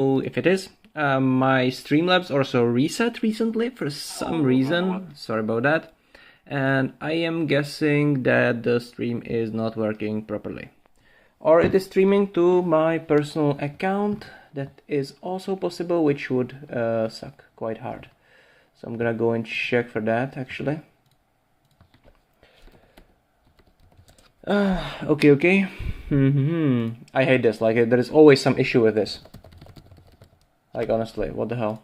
if it is. My Streamlabs also reset recently for some reason. Sorry about that. And I am guessing that the stream is not working properly. Or it is streaming to my personal account. That is also possible, which would suck quite hard. So I'm gonna go and check for that actually. Okay. I hate this. Like, there is always some issue with this. Like, honestly, what the hell?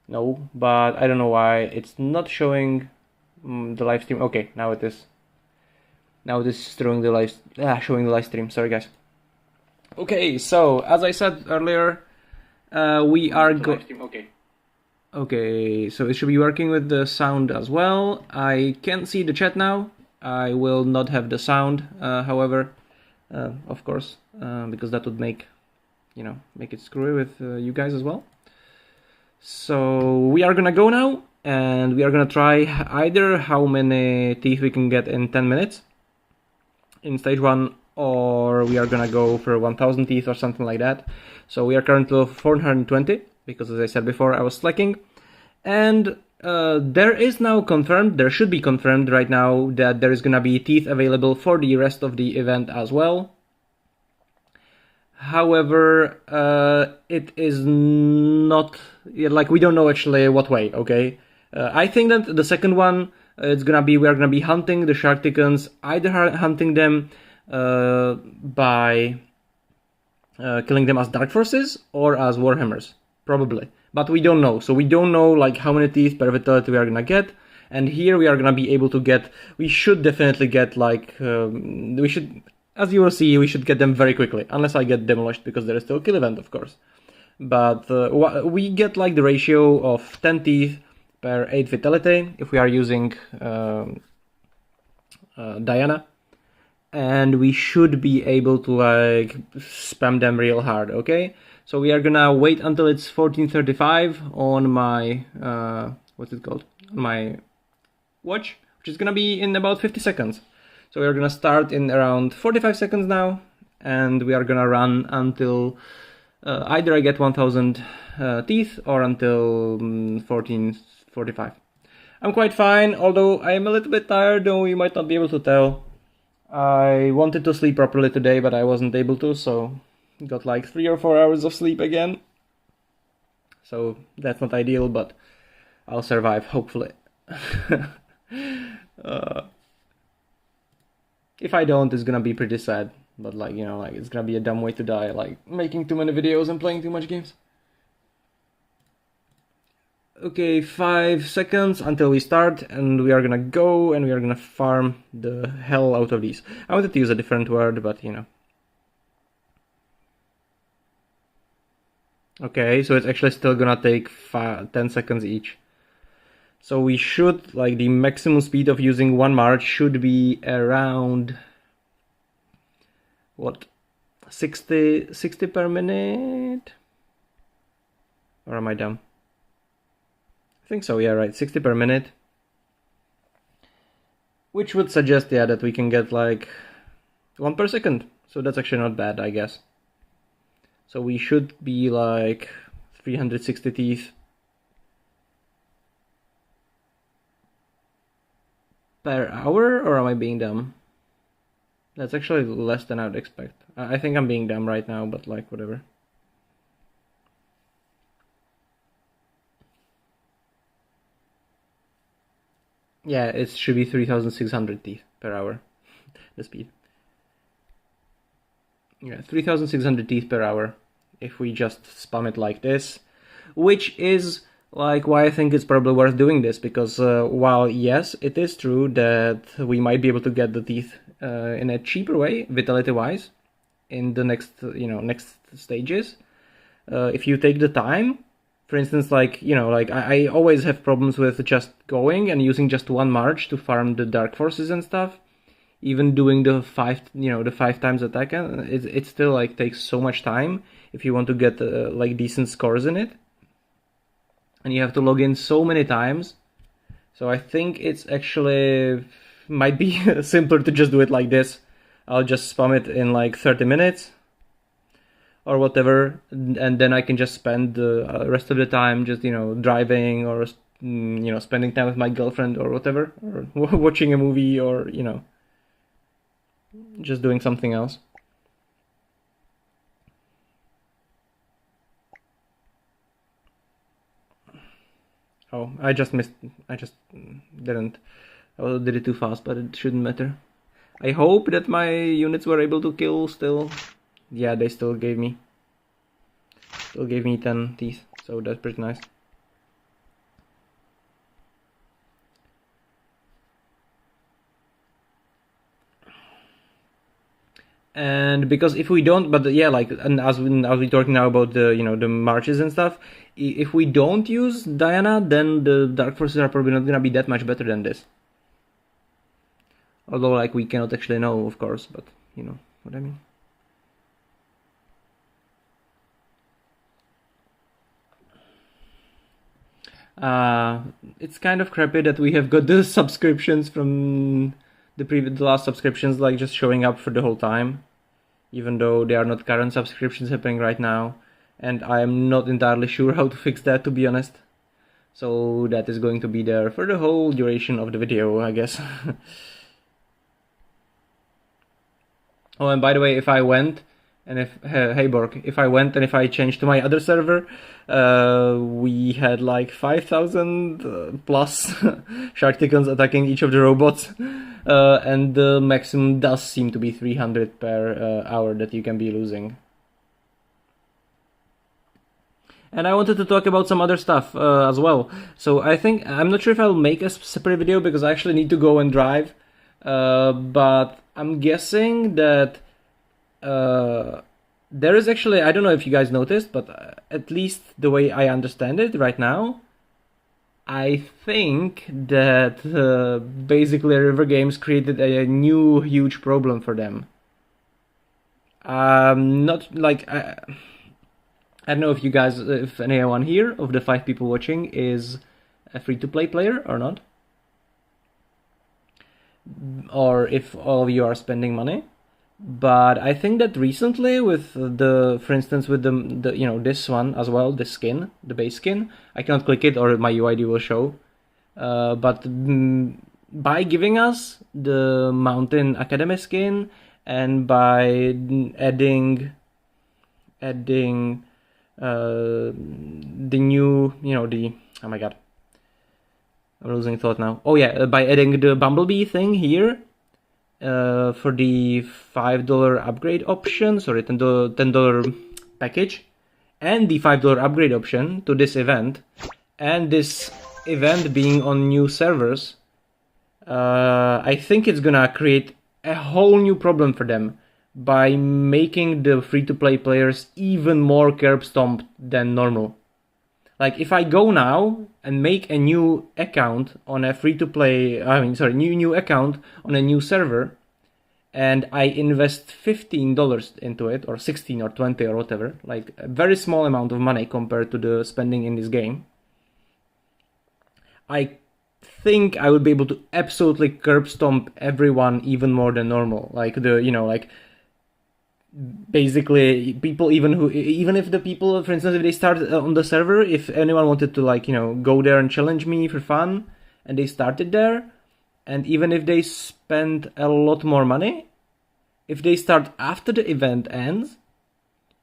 No, but I don't know why it's not showing the live stream. Okay, now it is. Now it is showing the live stream. Sorry, guys. Okay, so as I said earlier, we are Okay, so it should be working with the sound as well. I can see the chat now. I will not have the sound, however, of course, because that would make it screwy with you guys as well. So we are gonna go now, and we are gonna try either how many teeth we can get in 10 minutes in stage 1, or we are gonna go for 1000 teeth or something like that. So we are currently at 420, because as I said before, I was slacking. And there is now confirmed, there should be confirmed right now, that there is gonna be teeth available for the rest of the event as well. However, it is not, like, we don't know actually what way, okay? I think that the second one, we are gonna be hunting the Sharkticons, either hunting them by killing them as Dark Forces or as Warhammers, probably. But we don't know, so we don't know like how many teeth per vitality we are gonna get. And here we are gonna be able to get, we should definitely get like, as you will see, we should get them very quickly, unless I get demolished, because there is still a kill event, of course. But we get like the ratio of 10 teeth per 8 vitality if we are using Diana, and we should be able to like spam them real hard, okay? So we are gonna wait until it's 14:35 on my what's it called? On my watch, which is gonna be in about 50 seconds. So we are gonna start in around 45 seconds now, and we are gonna run until either I get 1000 teeth or until 14:45. I'm quite fine, although I am a little bit tired, though you might not be able to tell. I wanted to sleep properly today, but I wasn't able to, so got like 3 or 4 hours of sleep again. So that's not ideal, but I'll survive, hopefully. If I don't, it's gonna be pretty sad. But like, like it's gonna be a dumb way to die, like making too many videos and playing too much games. Okay, 5 seconds until we start, and we are gonna go and we are gonna farm the hell out of these. I wanted to use a different word, but Okay, so it's actually still gonna take 10 seconds each. So we should, like, the maximum speed of using one march should be around, what, 60 per minute? Or am I dumb? I think so, yeah, right, 60 per minute. Which would suggest, yeah, that we can get like 1 per second. So that's actually not bad, I guess. So we should be like 360 teeth per hour, or am I being dumb? That's actually less than I would expect. I think I'm being dumb right now, but like, whatever. Yeah, it should be 3600 teeth per hour, the speed. Yeah, 3600 teeth per hour if we just spam it like this, which is like why I think it's probably worth doing this, because while yes, it is true that we might be able to get the teeth in a cheaper way, vitality wise, in the next stages, if you take the time. For instance, like, I always have problems with just going and using just one march to farm the Dark Forces and stuff. Even doing the 5 times attack, it still like takes so much time if you want to get like decent scores in it. And you have to log in so many times. So I think it's actually might be simpler to just do it like this. I'll just spam it in like 30 minutes or whatever, and then I can just spend the rest of the time just, you know, driving or, you know, spending time with my girlfriend or whatever, or watching a movie, or, you know, just doing something else. Oh, I just didn't. I did it too fast, but it shouldn't matter. I hope that my units were able to kill still. Yeah, they still gave me 10 teeth, so that's pretty nice. And because if we don't, but yeah, like, and as we talking now about the, you know, the marches and stuff, if we don't use Diana, then the Dark Forces are probably not gonna be that much better than this. Although, like, we cannot actually know, of course, but you know what I mean. It's kind of crappy that we have got the subscriptions from the last subscriptions, like, just showing up for the whole time, even though they are not current subscriptions happening right now, and I am not entirely sure how to fix that, to be honest. So that is going to be there for the whole duration of the video, I guess. Oh, and by the way, if I went and hey Borg, if I went and if I changed to my other server, we had like 5,000 plus Sharkticons attacking each of the robots, and the maximum does seem to be 300 per hour that you can be losing. And I wanted to talk about some other stuff as well. So I'm not sure if I'll make a separate video because I actually need to go and drive. But I'm guessing that there is actually, I don't know if you guys noticed, but at least the way I understand it right now, I think that basically River Games created a new huge problem for them. Not like I don't know if you guys, if anyone here of the 5 people watching is a free-to-play player or not, or if all of you are spending money. But I think that recently, with for instance, with the you know, this one as well, the skin, the base skin, I cannot click it or my UID will show. But by giving us the Mountain Academy skin and by adding the new, you know, oh my god, I'm losing thought now. Oh yeah, by adding the Bumblebee thing here, for the $5 upgrade option, sorry, $10 package, and the $5 upgrade option to this event, and this event being on new servers, I think it's gonna create a whole new problem for them by making the free-to-play players even more curb stomped than normal. Like, if I go now and make a new account on a free-to-play, new account on a new server, and I invest $15 into it, or 16 or 20 or whatever, like a very small amount of money compared to the spending in this game, I think I would be able to absolutely curb stomp everyone even more than normal. Like, basically people even if the people, for instance, if they start on the server, if anyone wanted to, like, you know, go there and challenge me for fun, and they started there, and even if they spend a lot more money, if they start after the event ends,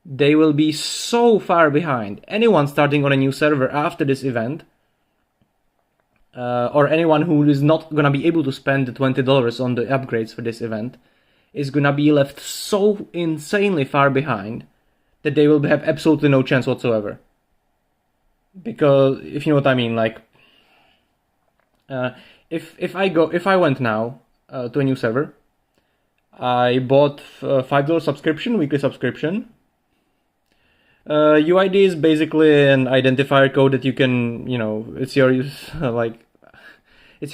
they will be so far behind anyone starting on a new server after this event, or anyone who is not gonna be able to spend the $20 on the upgrades for this event, is gonna be left so insanely far behind that they will have absolutely no chance whatsoever. Because, if you know what I mean, like, if I went now to a new server, I bought a $5 subscription, weekly subscription. UID is basically an identifier code that you can, you know, it's your it's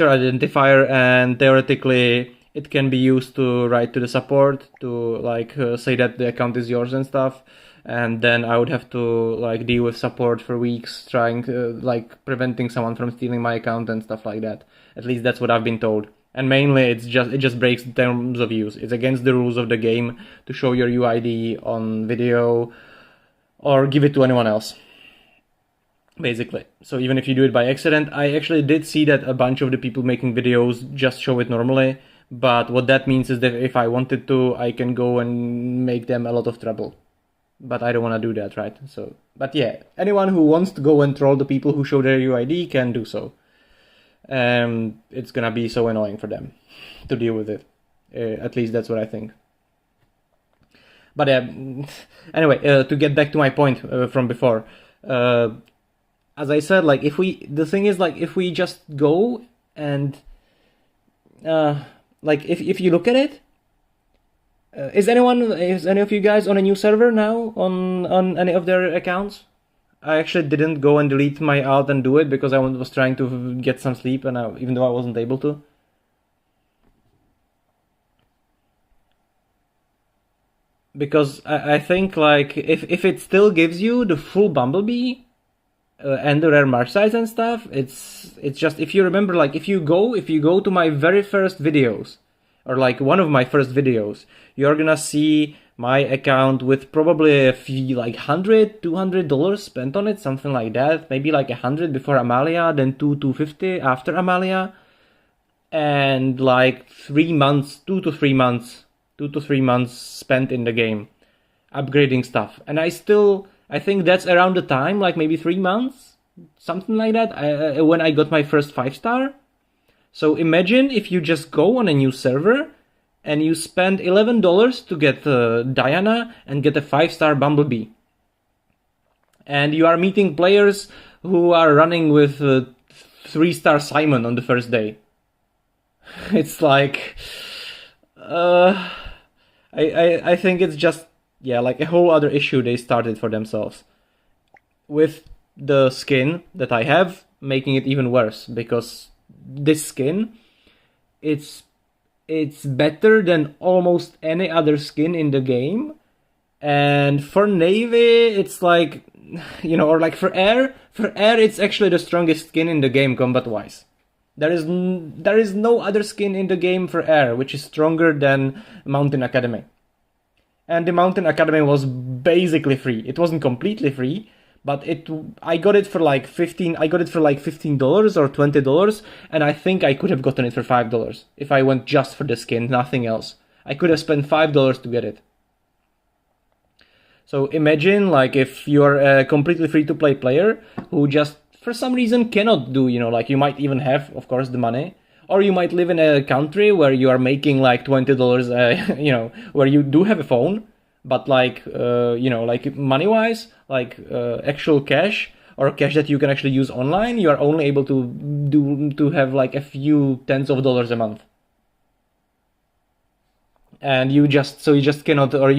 your identifier, and theoretically it can be used to write to the support to, like, say that the account is yours and stuff. and then I would have to like deal with support for weeks, trying to like preventing someone from stealing my account and stuff like that. At least that's what I've been told. And mainly it just breaks terms of use. It's against the rules of the game to show your UID on video or give it to anyone else, basically. So even if you do it by accident, I actually did see that a bunch of the people making videos just show it normally, but what that means is that if I wanted to, I can go and make them a lot of trouble. But I don't want to do that, right? So, but yeah, anyone who wants to go and troll the people who show their UID can do so. It's gonna be so annoying for them to deal with it. At least that's what I think. But anyway, to get back to my point from before, as I said, like the thing is like if we just go and like if you look at it, is any of you guys on a new server now on any of their accounts? I actually didn't go and delete my alt and do it because I was trying to get some sleep, and even though I wasn't able to. Because I think like if it still gives you the full Bumblebee and the rare march size and stuff, it's just, if you remember, like if you go to my very first videos, or like one of my first videos, you're gonna see my account with probably a few, like $100-$200 spent on it, something like that. Maybe like 100 before Amalia, then $250 after Amalia, and like 2 to 3 months spent in the game upgrading stuff. And I think that's around the time, like maybe 3 months, something like that, when I got my first 5-star. So imagine if you just go on a new server and you spend $11 to get Diana and get a 5-star Bumblebee. And you are meeting players who are running with 3-star Simon on the first day. It's like... I think it's just, yeah, like a whole other issue they started for themselves. With the skin that I have, making it even worse, because this skin, it's better than almost any other skin in the game. And for Navy, it's like, you know, or like for air, it's actually the strongest skin in the game combat-wise. There is no other skin in the game for air which is stronger than Mountain Academy. And the Mountain Academy was basically free. It wasn't completely free, but I got it for like $15 or $20, and I think I could have gotten it for $5 if I went just for the skin, nothing else. I could have spent $5 to get it. So imagine like if you're a completely free-to-play player who just for some reason cannot do, you know, like you might even have, of course, the money, or you might live in a country where you are making like $20, you know, where you do have a phone, but like, you know, like money-wise, like actual cash or cash that you can actually use online, you are only able to have like a few tens of dollars a month. And you just cannot, or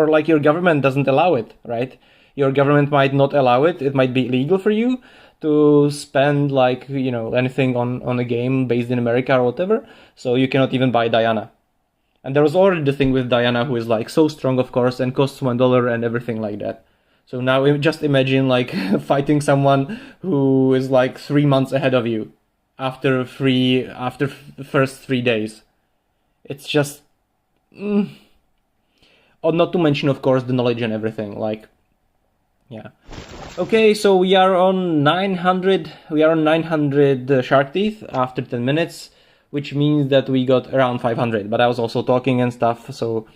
like your government doesn't allow it, right? Your government might not allow it. It might be illegal for you to spend like, you know, anything on a game based in America or whatever. So you cannot even buy Diana. And there was already the thing with Diana, who is like so strong, of course, and costs $1 and everything like that. So now just imagine like fighting someone who is like 3 months ahead of you after the first 3 days. It's just, or not to mention, of course, the knowledge and everything. Like, yeah. Okay, so we are on 900. We are on 900 shark teeth after 10 minutes, which means that we got around 500. But I was also talking and stuff, so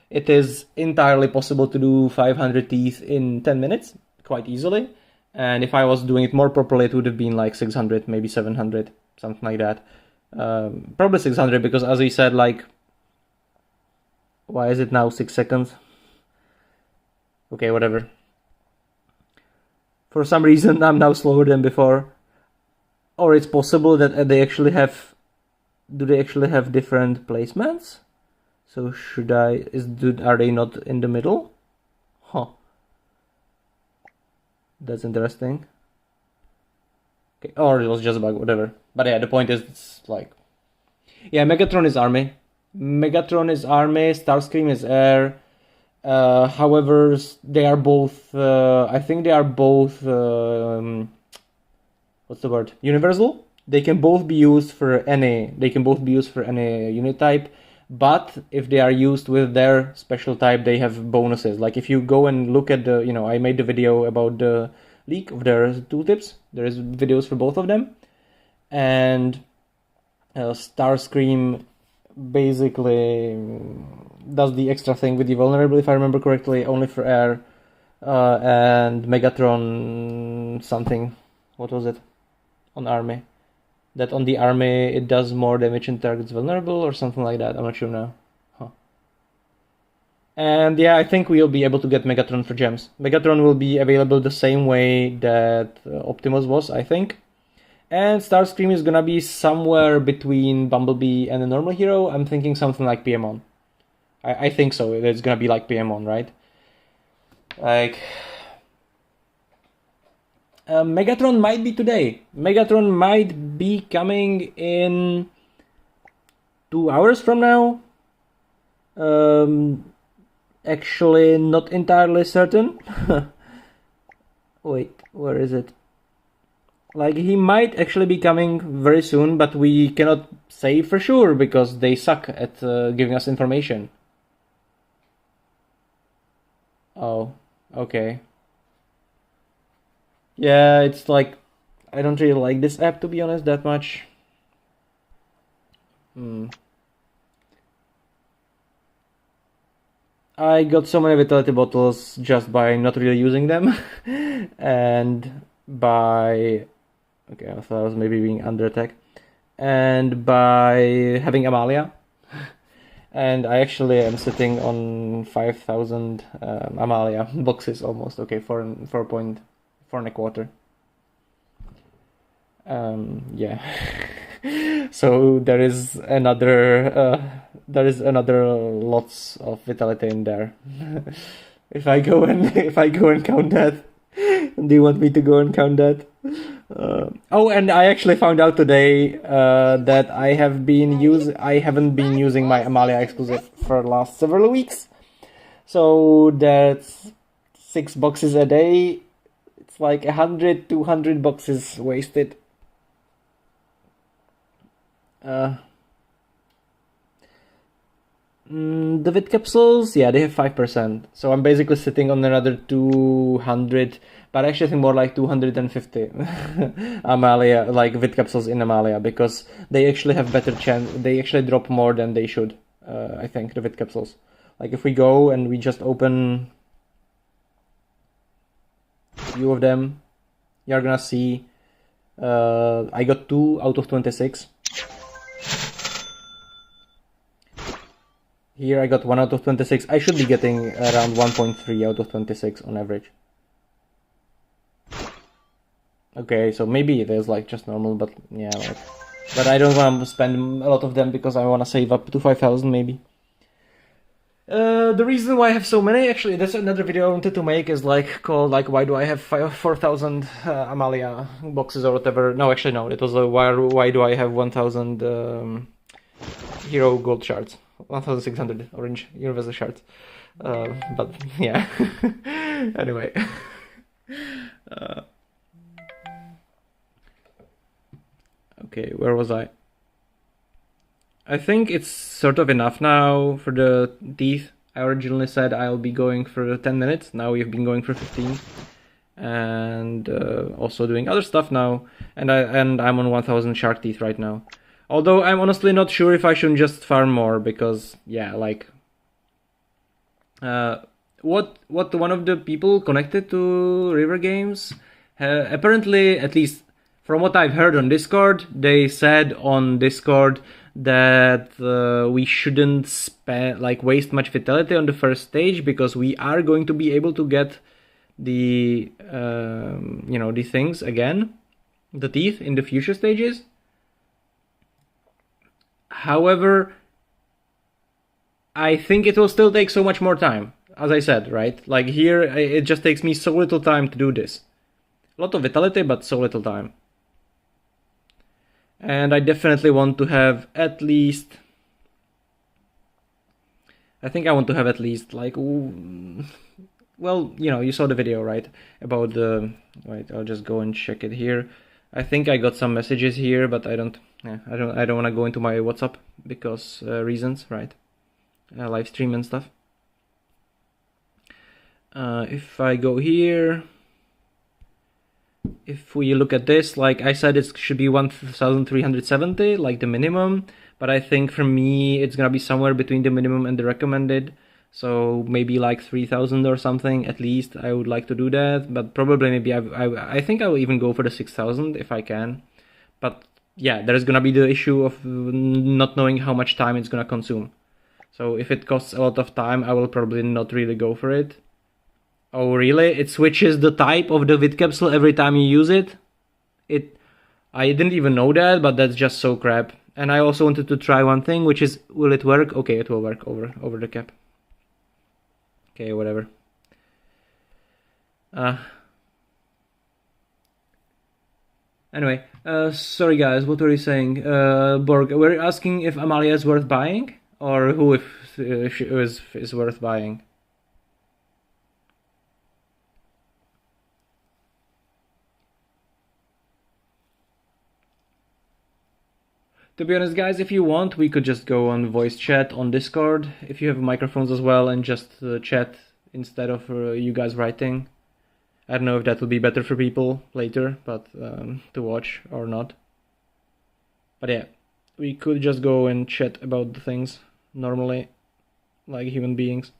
it is entirely possible to do 500 teeth in 10 minutes quite easily. And if I was doing it more properly, it would have been like 600, maybe 700, something like that. Probably 600, because as I said, like, why is it now 6 seconds? Okay, whatever. For some reason, I'm now slower than before. Or it's possible that they actually have... Do they actually have different placements? So are they not in the middle? Huh. That's interesting. Okay, or it was just a bug, whatever. But yeah, the point is, it's like... Yeah, Megatron is army. Starscream is air. However, they are both. I think they are both. What's the word? Universal. They can both be used for any. They can both be used for any unit type. But if they are used with their special type, they have bonuses. Like if you go and look at the, I made the video about the leak of their tooltips. There is videos for both of them, and Starscream basically does the extra thing with the vulnerable, if I remember correctly, only for air, and Megatron something. What was it? On army. That on the army it does more damage in targets vulnerable or something like that. I'm not sure now. And yeah, I think we'll be able to get Megatron for gems. Megatron will be available the same way that Optimus was, I think. And Starscream is gonna be somewhere between Bumblebee and a normal hero. I'm thinking something like PMon. I think so. It's gonna be like PMon, right? Like... Megatron might be today. Megatron might be coming in 2 hours from now. Actually, not entirely certain. Wait, where is it? Like, he might actually be coming very soon, but we cannot say for sure because they suck at giving us information. Oh, okay. Yeah, it's like, I don't really like this app, to be honest, that much. I got so many vitality bottles just by not really using them, and by... Okay, I thought I was maybe being under attack. And by having Amalia. And I actually am sitting on 5,000 Amalia boxes almost. Okay, 4.4 and a quarter. Yeah. So there is another lots of vitality in there. If I go and count that, do you want me to go and count that? Oh, and I actually found out today that I haven't been using my Amalia exclusive for the last several weeks. So that's 6 boxes a day. It's like 100, 200 boxes wasted. The Vit capsules, yeah, they have 5%. So I'm basically sitting on another 200, but actually I think more like 250 Amalia, like Vit capsules in Amalia, because they actually have better chance. They actually drop more than they should, I think, the Vit capsules. Like if we go and we just open a few of them, you're gonna see I got 2 out of 26. Here I got 1 out of 26. I should be getting around 1.3 out of 26 on average. Okay, so maybe it is like just normal, but yeah, like... But I don't want to spend a lot of them because I want to save up to 5,000 maybe. The reason why I have so many, actually, that's another video I wanted to make, is like called like why do I have 4,000 Amalia boxes or whatever. No, actually no, it was why do I have 1,000 hero gold shards, 1,600 orange universal shards. But yeah. Anyway. Okay, where was I? I think it's sort of enough now for the teeth. I originally said I'll be going for 10 minutes. Now we've been going for 15. And also doing other stuff now. And I'm on 1,000 shark teeth right now. Although I'm honestly not sure if I shouldn't just farm more, because yeah, like what one of the people connected to River Games apparently, at least from what I've heard on Discord, they said on Discord that we shouldn't waste much vitality on the first stage, because we are going to be able to get the the things again, the teeth, in the future stages. However, I think it will still take so much more time, as I said, right? Like here, it just takes me so little time to do this. A lot of vitality, but so little time. And I definitely want to have at least I think I want to have at least like, well, you know, you saw the video, right? About the, wait, I'll just go and check it here. I think I got some messages here, but I don't want to go into my WhatsApp because reasons, right? Live stream and stuff. If I go here, if we look at this, like I said, it should be 1,370, like the minimum. But I think for me, it's gonna be somewhere between the minimum and the recommended. So maybe like 3,000 or something at least. I would like to do that, but probably maybe I think I will even go for the 6,000 if I can. But yeah, there's gonna be the issue of not knowing how much time it's gonna consume. So if it costs a lot of time, I will probably not really go for it. Oh really? It switches the type of the vid capsule every time you use it? I didn't even know that, but that's just so crap. And I also wanted to try one thing, which is, will it work? Okay, it will work over the cap. Okay, whatever. Anyway, sorry guys, what were you saying? Borg, were you asking if Amalia is worth buying? Or who if she is worth buying? To be honest, guys, if you want, we could just go on voice chat on Discord, if you have microphones as well, and just chat instead of you guys writing. I don't know if that will be better for people later, but to watch or not. But yeah, we could just go and chat about the things normally, like human beings.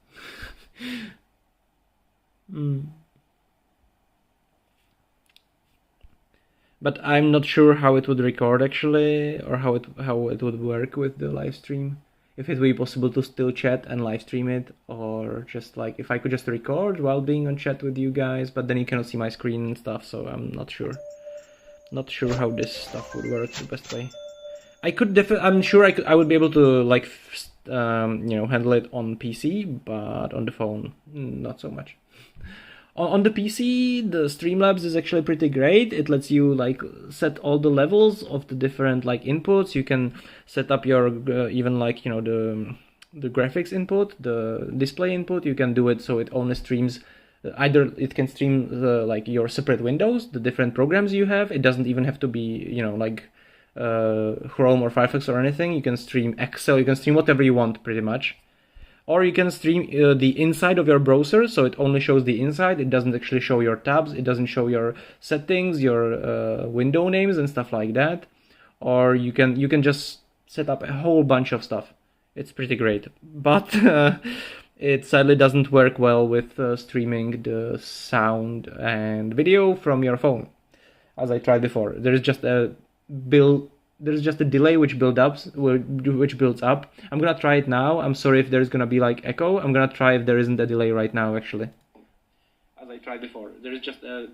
But I'm not sure how it would record actually, or how it would work with the live stream. If it would be possible to still chat and live stream it, or just like if I could just record while being on chat with you guys, but then you cannot see my screen and stuff, so I'm not sure. Not sure how this stuff would work the best way. I'm sure I would be able to like handle it on PC, but on the phone not so much. On the PC, the Streamlabs is actually pretty great. It lets you like set all the levels of the different like inputs. You can set up your even like the graphics input, the display input. You can do it so it only streams. Either it can stream like your separate windows, the different programs you have. It doesn't even have to be like Chrome or Firefox or anything. You can stream Excel. You can stream whatever you want, pretty much. Or you can stream the inside of your browser, so it only shows the inside. It doesn't actually show your tabs. It doesn't show your settings, your window names and stuff like that. Or you can just set up a whole bunch of stuff. It's pretty great, but it sadly doesn't work well with streaming the sound and video from your phone, as I tried before. There's just a delay which builds up. I'm gonna try it now. I'm sorry if there's gonna be like echo. I'm gonna try if there isn't a delay right now actually. As I tried before, there's just a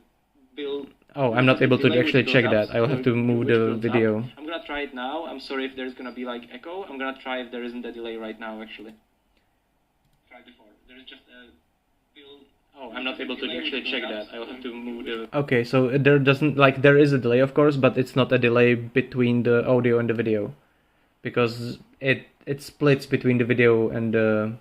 build. Oh, I'm not able to actually check that. I'll have to move the video. I'm gonna try it now. I'm sorry if there's gonna be like echo. I'm gonna try if there isn't a delay right now actually. Tried before. There's just a build. Oh, I'm not able to actually check that. I'll have to move the... Okay, so there is a delay, of course, but it's not a delay between the audio and the video. Because it splits between the video and the...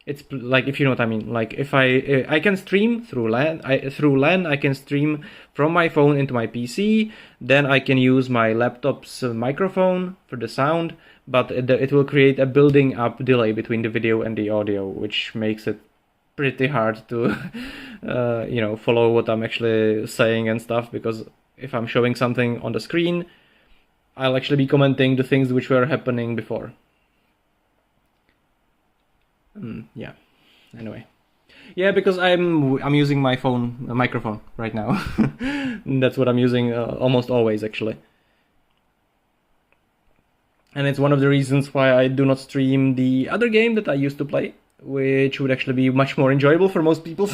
It's like, if you know what I mean. Like, if I can stream through LAN, I can stream from my phone into my PC, then I can use my laptop's microphone for the sound, but it will create a building up delay between the video and the audio, which makes it pretty hard to follow what I'm actually saying and stuff, because if I'm showing something on the screen, I'll actually be commenting the things which were happening before. Yeah, anyway. Yeah, because I'm using my phone microphone right now. That's what I'm using almost always actually. And it's one of the reasons why I do not stream the other game that I used to play, which would actually be much more enjoyable for most people.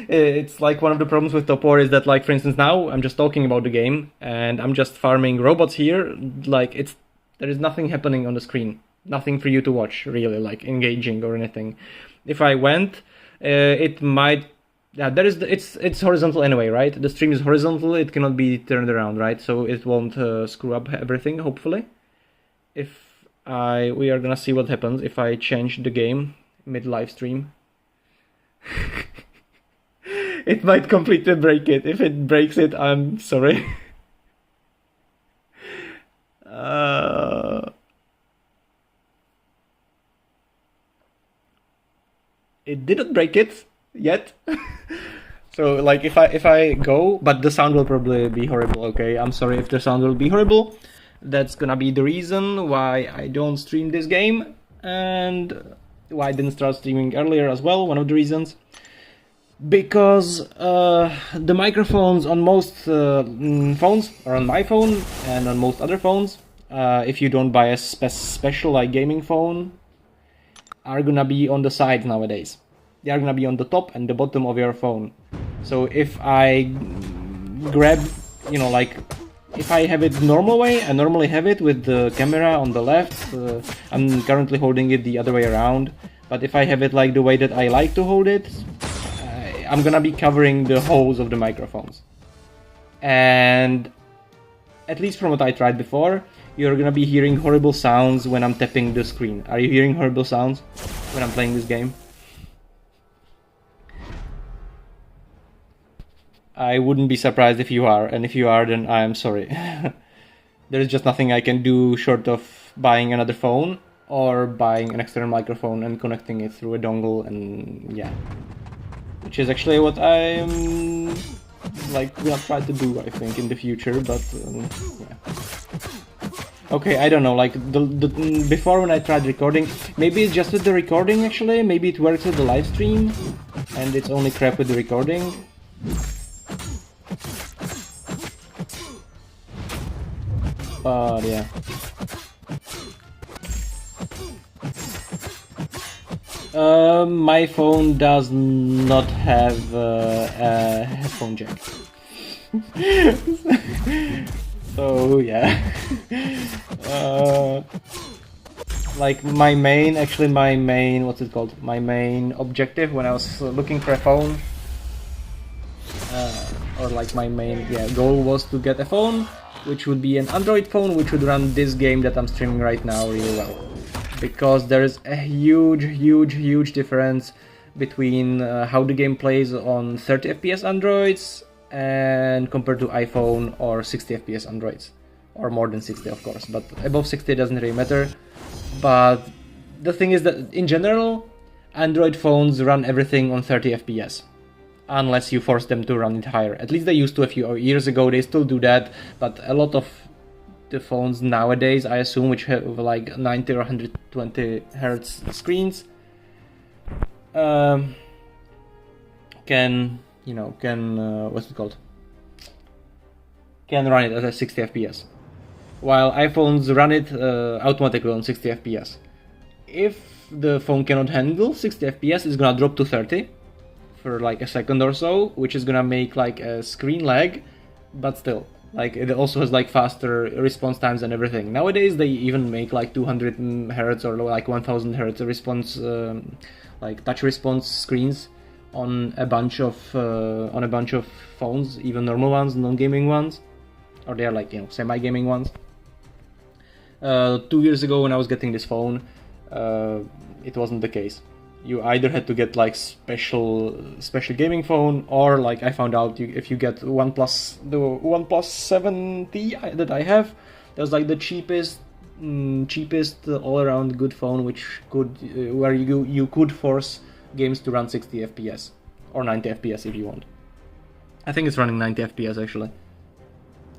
It's like one of the problems with Top War is that, like, for instance, now I'm just talking about the game and I'm just farming robots here. Like, there is nothing happening on the screen, nothing for you to watch really, like engaging or anything. If I went, it might. Yeah, it's horizontal anyway, right? The stream is horizontal. It cannot be turned around, right? So it won't screw up everything, hopefully. If we are gonna see what happens if I change the game mid live stream. It might completely break it. If it breaks it, I'm sorry. It didn't break it yet. So like if I go, but the sound will probably be horrible. Okay, I'm sorry if the sound will be horrible. That's gonna be the reason why I don't stream this game and why I didn't start streaming earlier as well. One of the reasons. Because the microphones on most phones, or on my phone and on most other phones, if you don't buy a special like gaming phone, are gonna be on the sides nowadays. They are gonna be on the top and the bottom of your phone. So if I grab, you know, like if I have it normal way, I normally have it with the camera on the left. I'm currently holding it the other way around. But if I have it like the way that I like to hold it, I'm gonna be covering the holes of the microphones. And at least from what I tried before, you're gonna be hearing horrible sounds when I'm tapping the screen. Are you hearing horrible sounds when I'm playing this game? I wouldn't be surprised if you are, and if you are, then I am sorry. There is just nothing I can do short of buying another phone or buying an external microphone and connecting it through a dongle, and yeah. Which is actually what I'm like gonna try to do, I think, in the future, but yeah. Okay, I don't know, like before when I tried recording, maybe it's just with the recording actually, maybe it works with the live stream and it's only crap with the recording. But yeah. My phone does not have a headphone jack. So yeah. Like my main what's it called? My main objective when I was looking for a phone, or like my main goal was to get a phone, which would be an Android phone, which would run this game that I'm streaming right now really well. Because there is a huge difference between how the game plays on 30 FPS Androids and compared to iPhone or 60 FPS Androids, or more than 60 of course, but above 60 doesn't really matter. But the thing is that in general, Android phones run everything on 30 FPS, unless you force them to run it higher. At least they used to a few years ago, they still do that, but a lot of the phones nowadays, I assume, which have like 90 or 120 hertz screens, can what's it called? Can run it at a 60 FPS, while iPhones run it automatically on 60 FPS. If the phone cannot handle 60 FPS, it's gonna drop to 30 for like a second or so, which is gonna make like a screen lag, but still. Like it also has like faster response times and everything. Nowadays they even make like 200 hertz or like 1000 hertz response, like touch response screens on a bunch of phones, even normal ones, non-gaming ones, or they are like semi-gaming ones. 2 years ago when I was getting this phone, it wasn't the case. You either had to get like special gaming phone, or like I found out if you get the OnePlus 7T that I have, that's like the cheapest all around good phone, which could where you could force games to run 60 FPS or 90 FPS if you want. I think it's running 90 FPS actually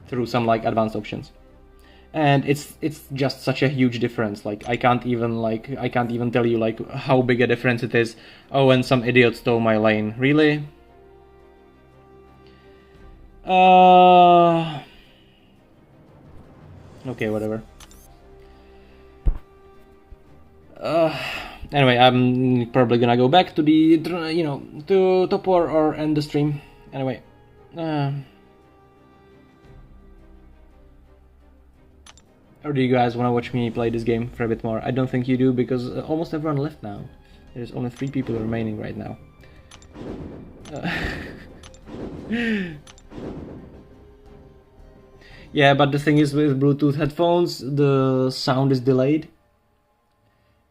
through some like advanced options. And it's just such a huge difference. Like I can't even tell you like how big a difference it is. Oh, and some idiot stole my lane. Really? Okay, whatever. Anyway, I'm probably gonna go back to the to Top War or end the stream. Anyway. Or do you guys want to watch me play this game for a bit more? I don't think you do, because almost everyone left now. There's only 3 people remaining right now. Yeah, but the thing is with Bluetooth headphones, the sound is delayed.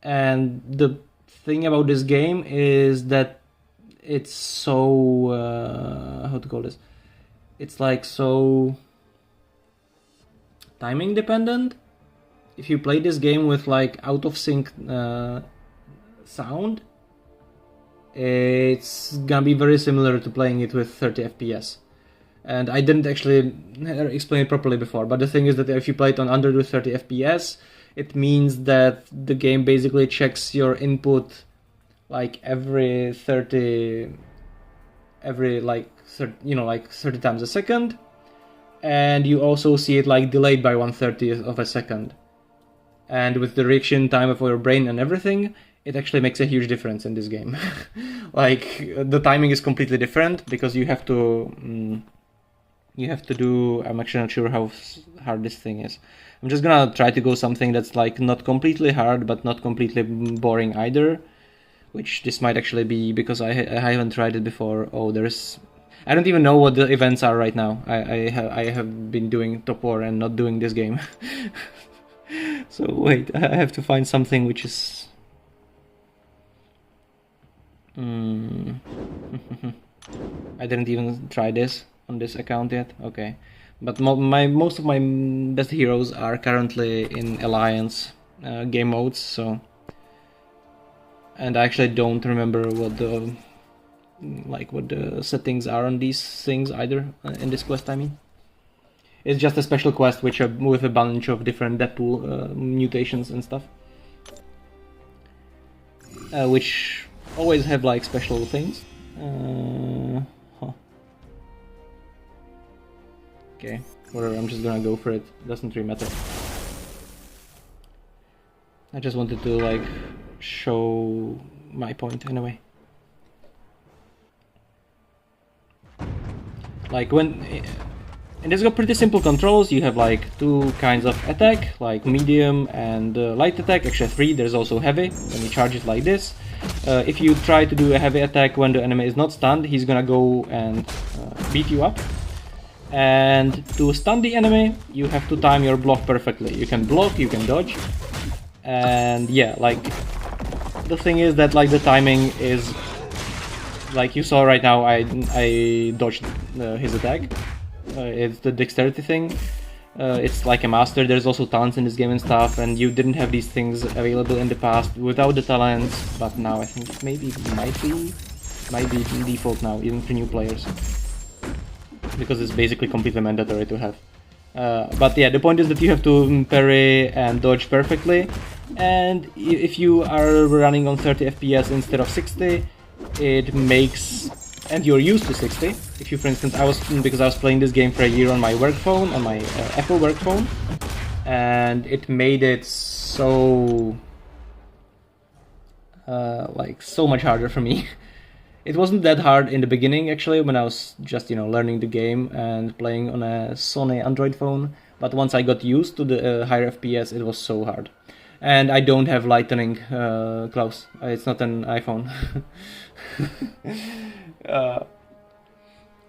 And the thing about this game is that it's so how to call this? It's like so timing dependent. If you play this game with like out of sync sound, it's gonna be very similar to playing it with 30 FPS. And I didn't actually explain it properly before, but the thing is that if you play it on under 30 FPS, it means that the game basically checks your input like every 30 times a second, and you also see it like delayed by 1/30th of a second. And with the reaction time of your brain and everything, it actually makes a huge difference in this game. Like the timing is completely different because you have to do. I'm actually not sure how hard this thing is. I'm just gonna try to go something that's like not completely hard but not completely boring either, which this might actually be because I haven't tried it before. Oh, I don't even know what the events are right now. I have been doing Top War and not doing this game. So wait, I have to find something which is I didn't even try this on this account yet. Okay, but most of my best heroes are currently in Alliance game modes. So, and I actually don't remember what the settings are on these things either in this quest. I mean, it's just a special quest which with a bunch of different Deadpool mutations and stuff, which always have like special things. Okay, whatever, I'm just gonna go for it. Doesn't really matter. I just wanted to like show my point anyway. Like and it's got pretty simple controls. You have like two kinds of attack, like medium and light attack. Actually 3, there's also heavy, when you charge it like this. If you try to do a heavy attack when the enemy is not stunned, he's gonna go and beat you up. And to stun the enemy, you have to time your block perfectly. You can block, you can dodge. And yeah, like the thing is that like the timing is like you saw right now. I dodged his attack. It's the dexterity thing. It's like a master. There's also talents in this game and stuff, and you didn't have these things available in the past without the talents, but now I think it might be default now, even for new players, because it's basically completely mandatory to have. But yeah, the point is that you have to parry and dodge perfectly, and if you are running on 30 FPS instead of 60, it makes, and you're used to 60. If you, for instance, because I was playing this game for a year on my work phone, on my Apple work phone, and it made it so so much harder for me. It wasn't that hard in the beginning, actually, when I was just learning the game and playing on a Sony Android phone. But once I got used to the higher FPS, it was so hard. And I don't have Lightning, Klaus. It's not an iPhone.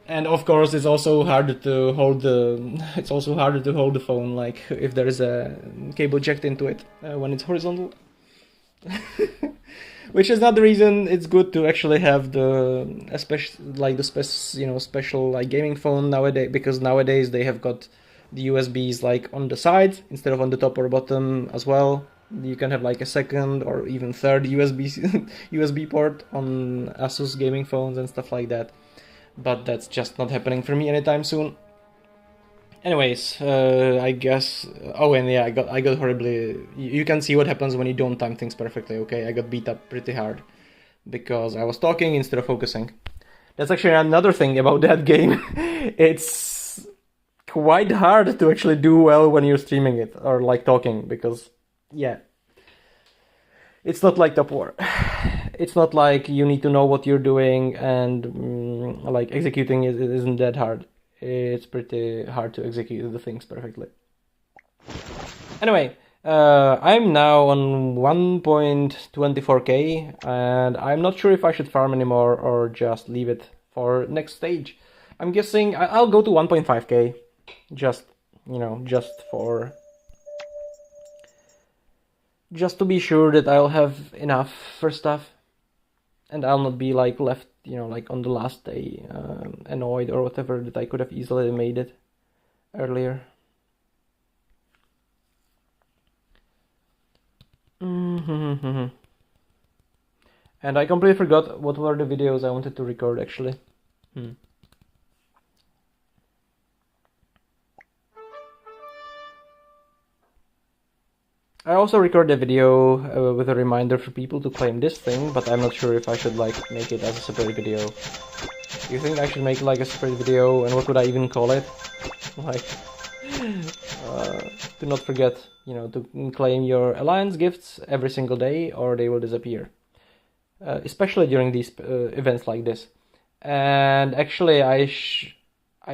And of course, it's also harder to hold the phone. Like if there is a cable jacked into it when it's horizontal. Which is not the reason it's good to actually have special like gaming phone nowadays, because nowadays they have got the USBs like on the sides instead of on the top or bottom as well. You can have like a second or even third USB port on Asus gaming phones and stuff like that. But that's just not happening for me anytime soon. Anyways, I guess. Oh, and yeah, I got horribly. You can see what happens when you don't time things perfectly. Okay, I got beat up pretty hard because I was talking instead of focusing. That's actually another thing about that game. It's quite hard to actually do well when you're streaming it or like talking, because yeah, it's not like Top War. It's not like you need to know what you're doing, and like executing it isn't that hard. It's pretty hard to execute the things perfectly. Anyway, I'm now on 1.24k, and I'm not sure if I should farm anymore or just leave it for next stage. I'm guessing I'll go to 1.5k, just for just to be sure that I'll have enough for stuff, and I'll not be like left, like on the last day, annoyed or whatever, that I could have easily made it earlier. And I completely forgot what were the videos I wanted to record actually. I also recorded a video with a reminder for people to claim this thing, but I'm not sure if I should like make it as a separate video. Do you think I should make like a separate video, and what would I even call it? Like, do not forget, to claim your Alliance gifts every single day, or they will disappear. Especially during these events like this. And actually, I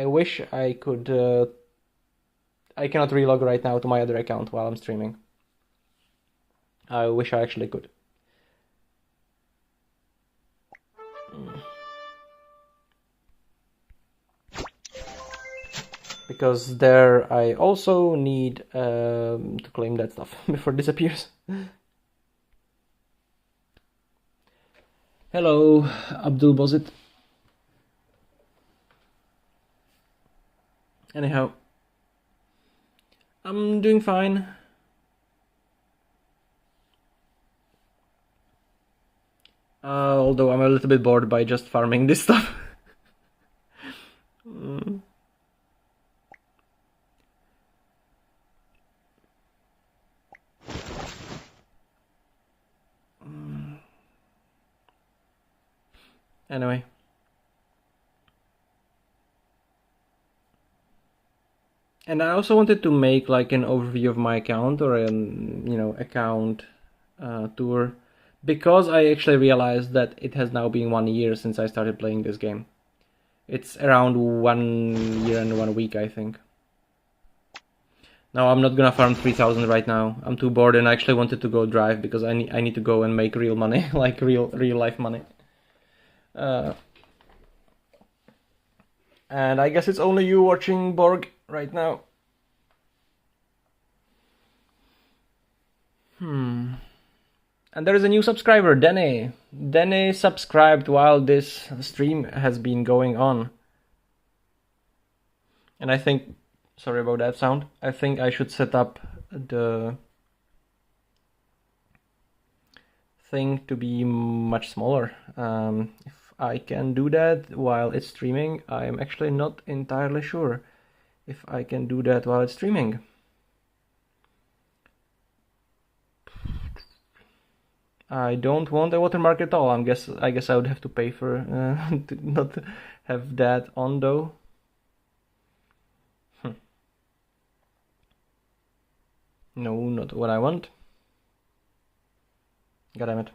wish I could. I cannot relog right now to my other account while I'm streaming. I wish I actually could. Because there I also need to claim that stuff before it disappears. Hello, Abdul Bozit. Anyhow, I'm doing fine. Although I'm a little bit bored by just farming this stuff. Anyway. And I also wanted to make like an overview of my account, or an account tour, because I actually realized that it has now been 1 year since I started playing this game. It's around 1 year and 1 week, I think. Now I'm not gonna farm 3000 right now. I'm too bored, and I actually wanted to go drive because I need to go and make real money, like real life money. And I guess it's only you watching Borg right now. And there is a new subscriber, Danny. Danny subscribed while this stream has been going on. And I think, sorry about that sound, I think I should set up the thing to be much smaller. If I can do that while it's streaming, I'm actually not entirely sure if I can do that while it's streaming. I don't want a watermark at all. I guess I would have to pay for to not have that on though. No, not what I want. God damn it.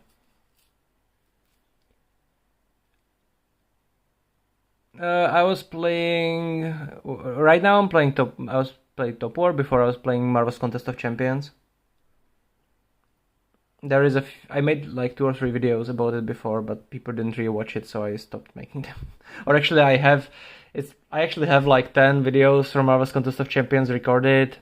I was playing. Right now I'm playing top. I was playing Top War. Before I was playing Marvel's Contest of Champions. There is I made like 2 or 3 videos about it before, but people didn't really watch it, so I stopped making them. Or actually, I actually have like 10 videos from Marvel's Contest of Champions recorded,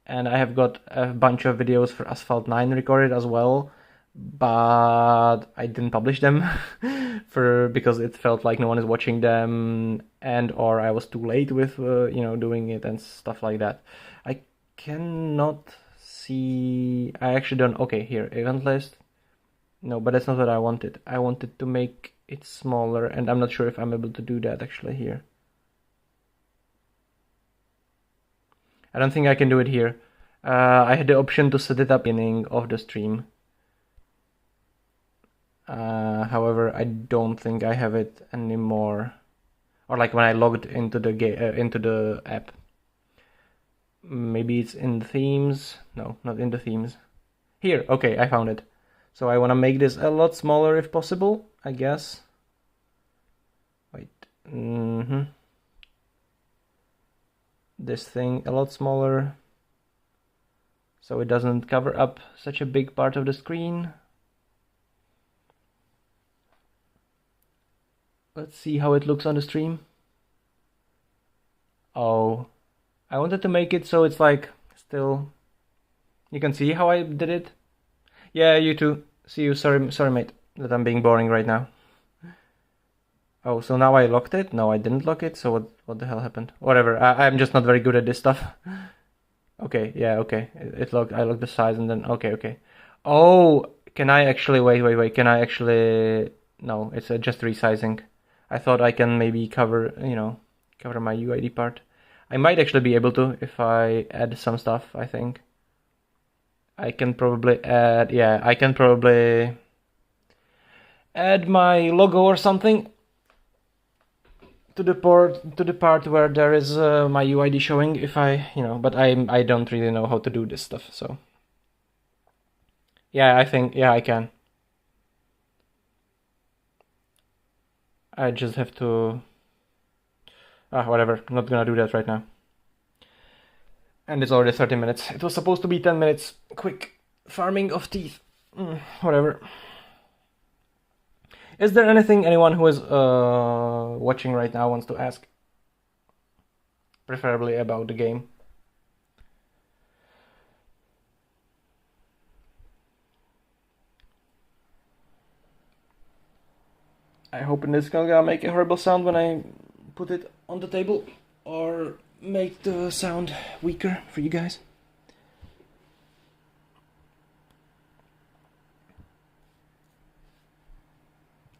and I have got a bunch of videos for Asphalt 9 recorded as well, but I didn't publish them because it felt like no one is watching them, and or I was too late with doing it and stuff like that. I cannot see. I actually don't. Okay, here, event list. No, but that's not what I wanted. I wanted to make it smaller, and I'm not sure if I'm able to do that actually here. I don't think I can do it here. I had the option to set it up beginning of the stream. However, I don't think I have it anymore. Or like when I logged into the into the app. Maybe it's in the themes. No, not in the themes. Here, okay, I found it. So I want to make this a lot smaller if possible, I guess. Wait. This thing a lot smaller, so it doesn't cover up such a big part of the screen. Let's see how it looks on the stream. Oh, I wanted to make it so it's like still, you can see how I did it. Yeah, you too. See you. Sorry, mate, that I'm being boring right now. Oh, so now I locked it? No, I didn't lock it. So what the hell happened? Whatever. I'm just not very good at this stuff. Okay, yeah, okay. It locked. I locked the size and then okay. Oh, can I actually wait? Can I actually? No, it's just resizing. I thought I can maybe cover my UID part. I might actually be able to if I add some stuff. I think I can probably add. Yeah, I can probably add my logo or something to the part where there is my UID showing. If but I don't really know how to do this stuff. So yeah, I think I can. I just have to. Whatever. I'm not gonna do that right now. And it's already 30 minutes. It was supposed to be 10 minutes. Quick farming of teeth. Whatever. Is there anything anyone who is watching right now wants to ask? Preferably about the game. I hope this is gonna make a horrible sound when I put it on the table, or make the sound weaker for you guys.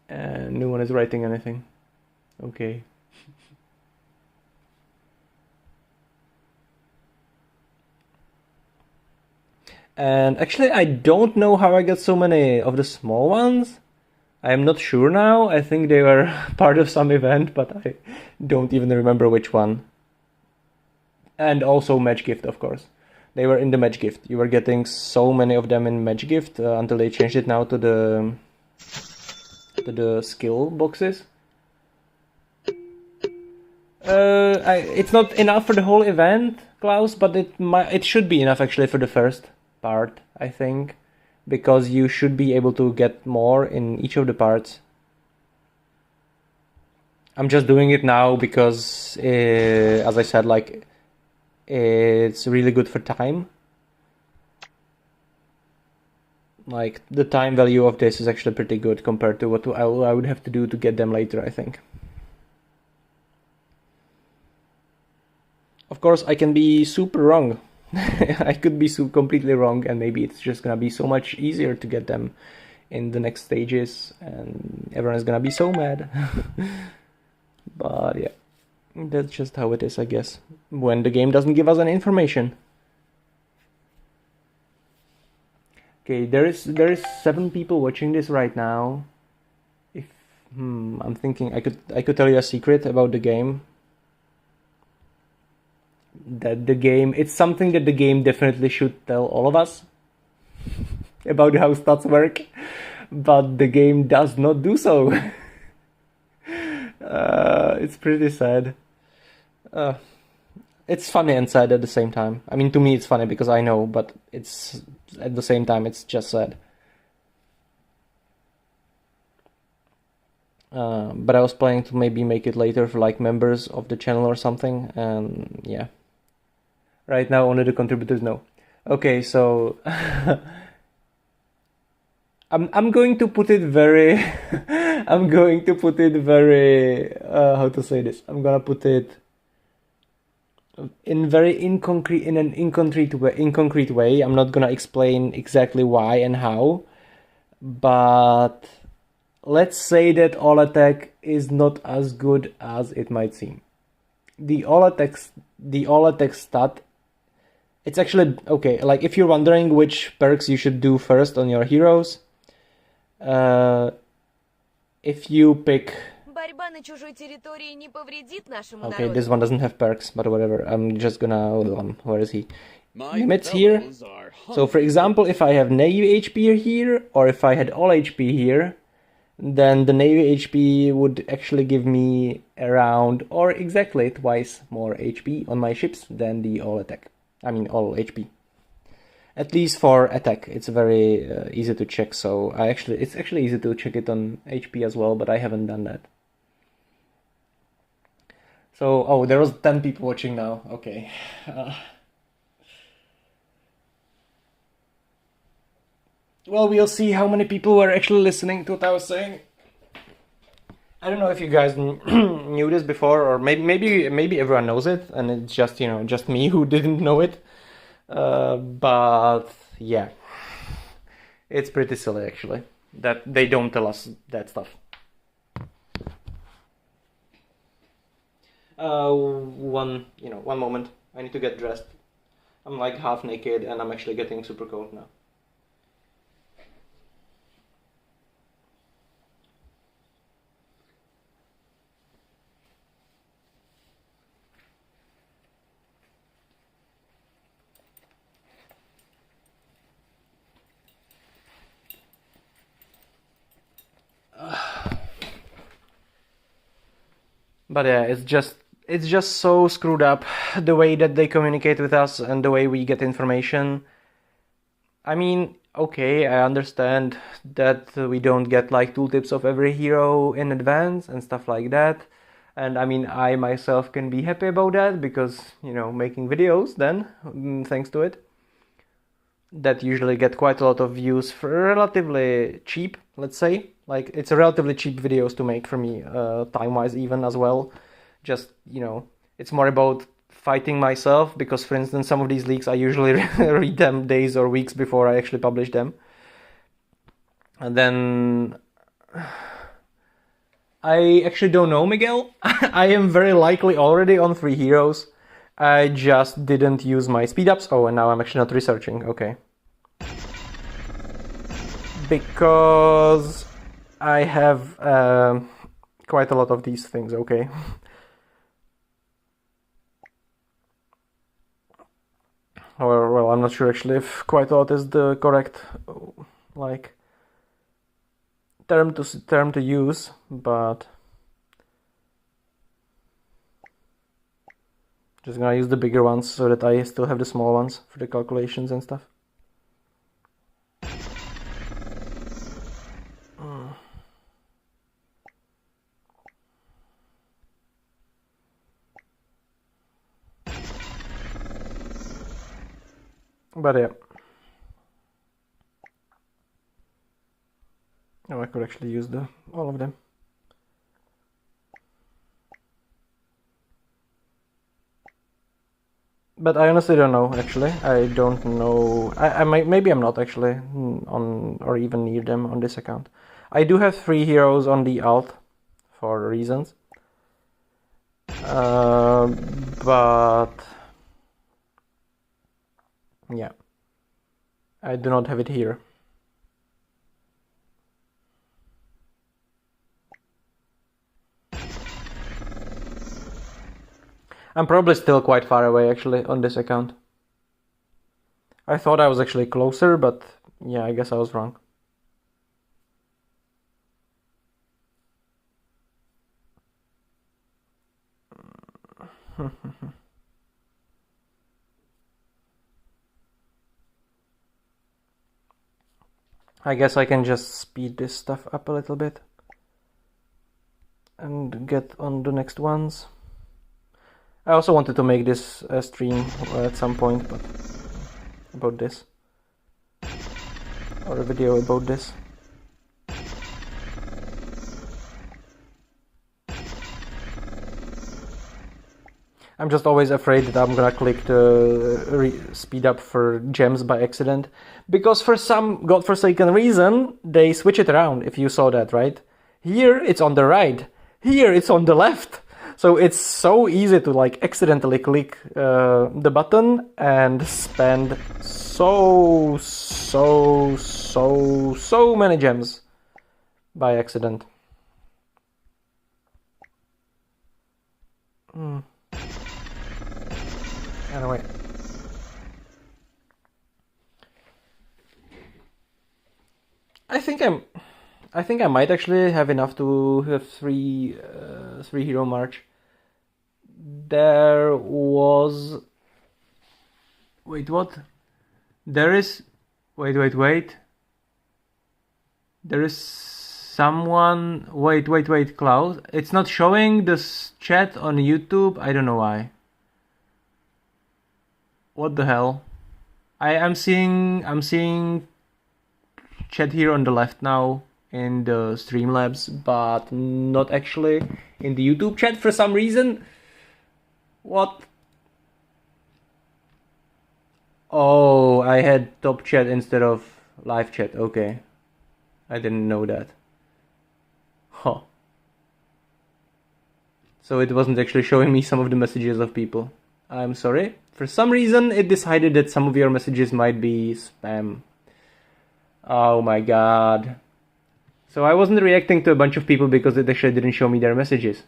And no one is writing anything. Okay. And actually, I don't know how I got so many of the small ones. I'm not sure now. I think they were part of some event, but I don't even remember which one. And also Match Gift, of course. They were in the Match Gift. You were getting so many of them in Match Gift until they changed it now to the skill boxes. It's not enough for the whole event, Klaus, but it should be enough actually for the first part, I think, because you should be able to get more in each of the parts. I'm just doing it now because, as I said, like, it's really good for time. Like, the time value of this is actually pretty good compared to what I would have to do to get them later, I think. Of course, I can be super wrong. I could be completely wrong, and maybe it's just gonna be so much easier to get them in the next stages, and everyone is gonna be so mad. But yeah, that's just how it is, I guess, when the game doesn't give us any information. Okay, there is 7 people watching this right now. If I'm thinking I could tell you a secret about the game. That the game, it's something that the game definitely should tell all of us about how stats work, but the game does not do so. It's pretty sad. It's funny and sad at the same time. I mean, to me it's funny because I know, but it's at the same time it's just sad. But I was planning to maybe make it later for like members of the channel or something, and yeah. Right now only the contributors know. Okay, so I'm going to put it very I'm going to put it very how to say this? I'm gonna put it in an inconcrete way. I'm not gonna explain exactly why and how, but let's say that all attack is not as good as it might seem. The all attack stat, it's actually okay. Like, if you're wondering which perks you should do first on your heroes, if you pick. Okay, this one doesn't have perks, but whatever. I'm just gonna. Where is he? Limits here. So, for example, if I have Navy HP here, or if I had all HP here, then the Navy HP would actually give me around or exactly twice more HP on my ships than the all attack. I mean, all HP. At least for attack, it's very easy to check. So it's actually easy to check it on HP as well, but I haven't done that. So, there was 10 people watching now. Okay. well, we'll see how many people were actually listening to what I was saying. I don't know if you guys knew this before, or maybe everyone knows it, and it's just just me who didn't know it. But yeah, it's pretty silly actually that they don't tell us that stuff. One moment. I need to get dressed. I'm like half naked, and I'm actually getting super cold now. But yeah, it's just so screwed up the way that they communicate with us and the way we get information. I mean, okay, I understand that we don't get like tooltips of every hero in advance and stuff like that. And I mean, I myself can be happy about that because, making videos then, thanks to it, that usually get quite a lot of views for relatively cheap, let's say. Like, it's a relatively cheap videos to make for me, time-wise even as well. Just, it's more about fighting myself because, for instance, some of these leaks I usually read them days or weeks before I actually publish them. And then I actually don't know, Miguel. I am very likely already on 3 heroes. I just didn't use my speed ups. Oh, and now I'm actually not researching. Okay. Because I have quite a lot of these things, okay? Or, well, I'm not sure actually if quite a lot is the correct, like, term to use, but just gonna use the bigger ones so that I still have the small ones for the calculations and stuff. But yeah. Oh, I could actually use all of them. But I honestly don't know, actually. I don't know. Maybe I'm not actually on or even near them on this account. I do have 3 heroes on the alt for reasons. But yeah, I do not have it here. I'm probably still quite far away actually on this account. I thought I was actually closer, but yeah, I guess I was wrong. I guess I can just speed this stuff up a little bit and get on the next ones. I also wanted to make this a stream at some point, but about this, or a video about this. I'm just always afraid that I'm gonna click the speed up for gems by accident, because for some godforsaken reason they switch it around. If you saw that, right? Here it's on the right, here it's on the left. So it's so easy to like accidentally click the button and spend so many gems by accident. Anyway. I think I might actually have enough to have 3 hero march. There was... Wait, what? There is... Wait. There is someone... Wait, Klaus. It's not showing this chat on YouTube. I don't know why. What the hell? I'm seeing chat here on the left now in the Streamlabs, but not actually in the YouTube chat for some reason. What? Oh, I had top chat instead of live chat. Okay. I didn't know that. Huh. So it wasn't actually showing me some of the messages of people. I'm sorry. For some reason, it decided that some of your messages might be spam. Oh my god. So I wasn't reacting to a bunch of people because it actually didn't show me their messages.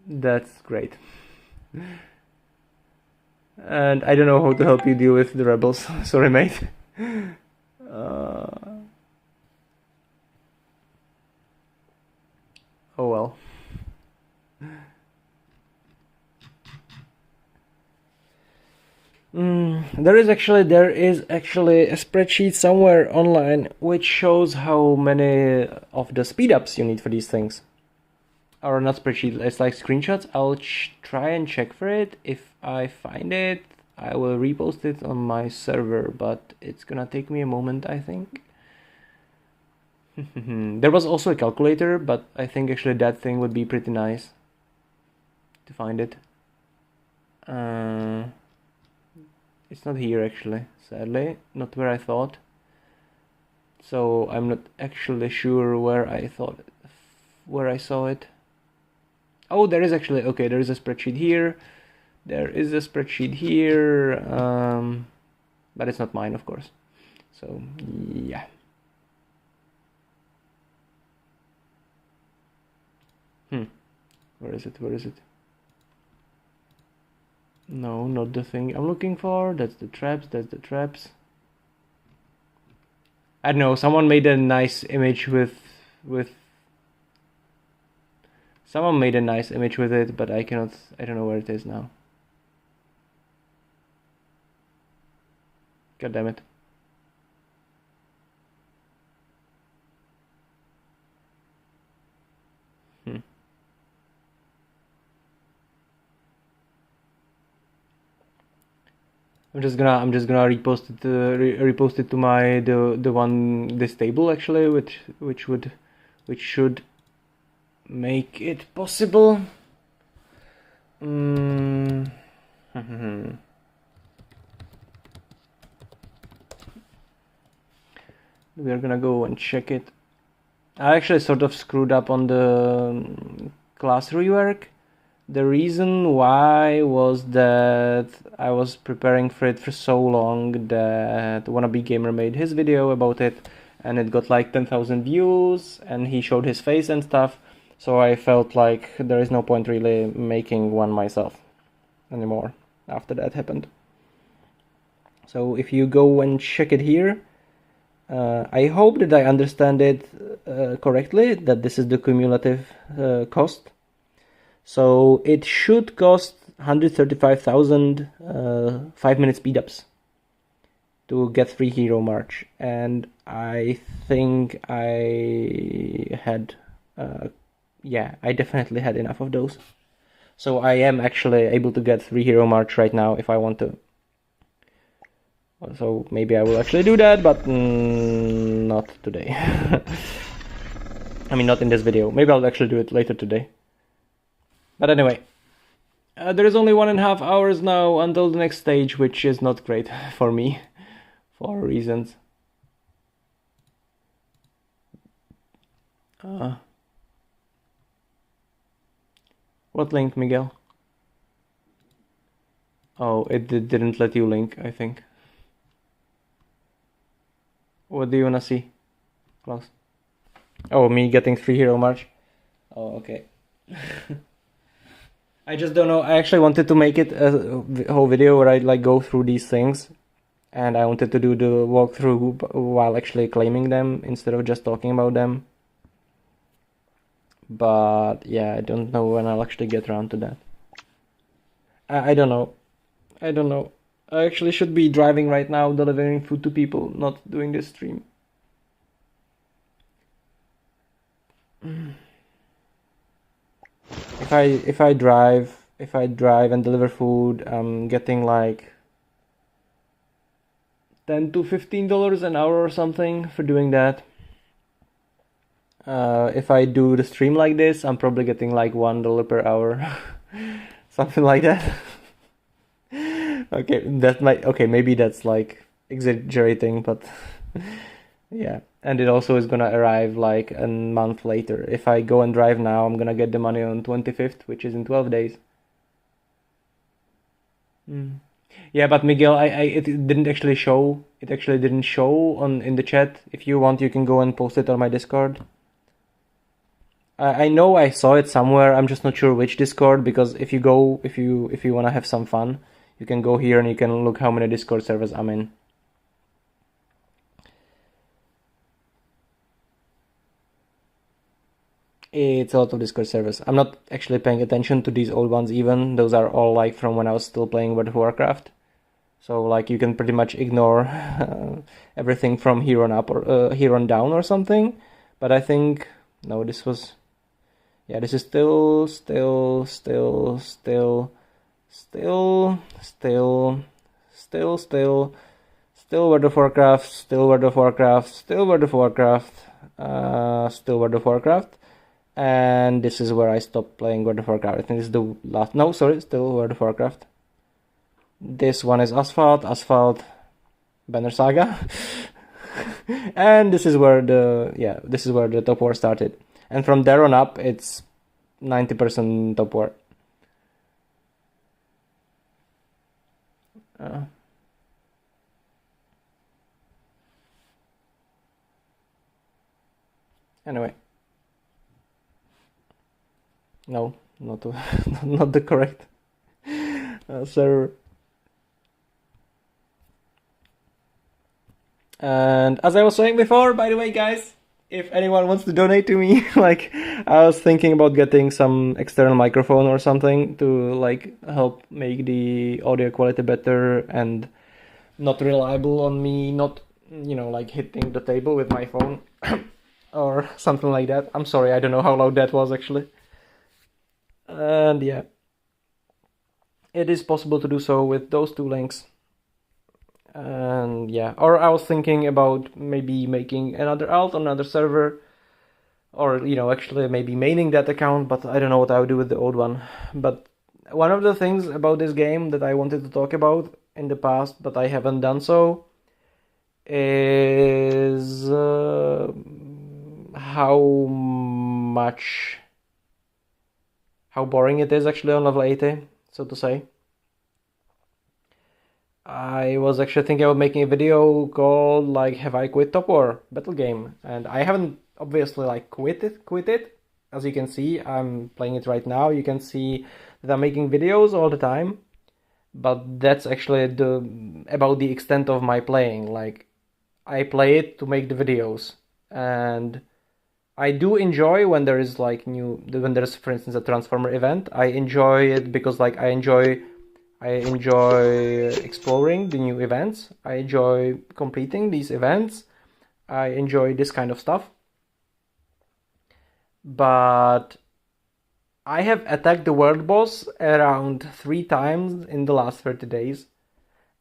That's great. And I don't know how to help you deal with the rebels. Sorry, mate. Oh well. There is actually a spreadsheet somewhere online which shows how many of the speedups you need for these things. Or not spreadsheet, it's like screenshots. I'll try and check for it. If I find it, I will repost it on my server, but it's gonna take me a moment, I think. There was also a calculator, but I think actually that thing would be pretty nice to find it. It's not here actually, sadly, not where I thought. So I'm not actually sure where I saw it. Oh, there is actually, okay, there is a spreadsheet here. There is a spreadsheet here, but it's not mine, of course. So, yeah. Where is it? Where is it? No, not the thing I'm looking for. That's the traps. That's the traps. I don't know. Someone made a nice image with. Someone made a nice image with it, but I cannot. I don't know where it is now. God damn it. I'm just gonna repost it repost it to my the one this table actually, which should make it possible. We are gonna go and check it. I actually sort of screwed up on the class rework. The reason why was that I was preparing for it for so long that Wannabe Gamer made his video about it and it got like 10,000 views and he showed his face and stuff, so I felt like there is no point really making one myself anymore after that happened. So if you go and check it here, I hope that I understand it correctly, that this is the cumulative cost. So it should cost 135,000 5-minute speedups to get 3 Hero March, and I think I had, yeah, I definitely had enough of those. So I am actually able to get 3 Hero March right now if I want to. So maybe I will actually do that, but not today. I mean, not in this video. Maybe I'll actually do it later today. But anyway, there is only 1.5 hours now until the next stage, which is not great for me, for reasons. What link, Miguel? Oh, it didn't let you link, I think. What do you wanna see, Klaus? Oh, me getting 3 Hero March? Oh, okay. I just don't know. I actually wanted to make it a whole video where I like go through these things, and I wanted to do the walkthrough while actually claiming them instead of just talking about them. But yeah, I don't know when I'll actually get around to that. I don't know. I don't know. I actually should be driving right now, delivering food to people, not doing this stream. If I drive and deliver food, I'm getting like $10 to $15 an hour or something for doing that. If I do the stream like this, I'm probably getting like $1 per hour, something like that. Okay, maybe that's like exaggerating, but yeah. And it also is gonna arrive like a month later. If I go and drive now, I'm gonna get the money on 25th, which is in 12 days. Yeah, but Miguel, it didn't actually show. It actually didn't show on in the chat. If you want, you can go and post it on my Discord. I know I saw it somewhere. I'm just not sure which Discord, because if you want to have some fun, you can go here and you can look how many Discord servers I'm in. It's a lot of Discord servers. I'm not actually paying attention to these old ones even. Those are all like from when I was still playing World of Warcraft. So like you can pretty much ignore everything from here on up or here on down or something. But I think no, this is still World of Warcraft, still World of Warcraft, still World of Warcraft, still World of Warcraft. And this is where I stopped playing World of Warcraft. I think this is the last. No, sorry, still World of Warcraft. This one is Asphalt, Banner Saga. And this is where the top war started. And from there on up, it's 90% top war. Anyway. No, not the correct server. And as I was saying before, by the way, guys, if anyone wants to donate to me, like I was thinking about getting some external microphone or something to like help make the audio quality better and not reliable on me not, like hitting the table with my phone or something like that. I'm sorry, I don't know how loud that was actually. And yeah, it is possible to do so with those two links. And yeah, or I was thinking about maybe making another alt on another server, or actually maybe maining that account, but I don't know what I would do with the old one. But one of the things about this game that I wanted to talk about in the past, but I haven't done so, is how boring it is actually on level 80, so to say. I was actually thinking about making a video called like Have I Quit Top War Battle Game, and I haven't obviously like quit it. As you can see, I'm playing it right now. You can see that I'm making videos all the time, but that's actually about the extent of my playing. Like I play it to make the videos, and I do enjoy when there is like when there's, for instance, a Transformer event. I enjoy it because like I enjoy exploring the new events. I enjoy completing these events. I enjoy this kind of stuff. But I have attacked the world boss around 3 times in the last 30 days.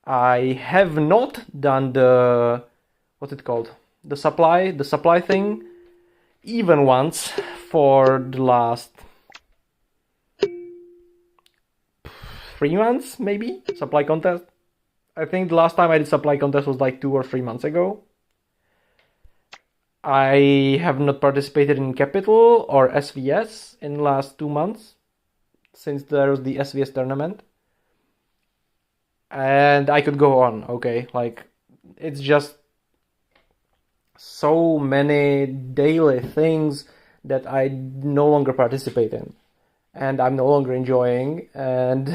I have not done what's it called? The supply thing even once for the last 3 months, maybe? Supply contest. I think the last time I did supply contest was like 2 or 3 months ago. I have not participated in Capital or SVS in the last 2 months, since there was the SVS tournament. And I could go on, okay? Like, it's just so many daily things that I no longer participate in. And I'm no longer enjoying, and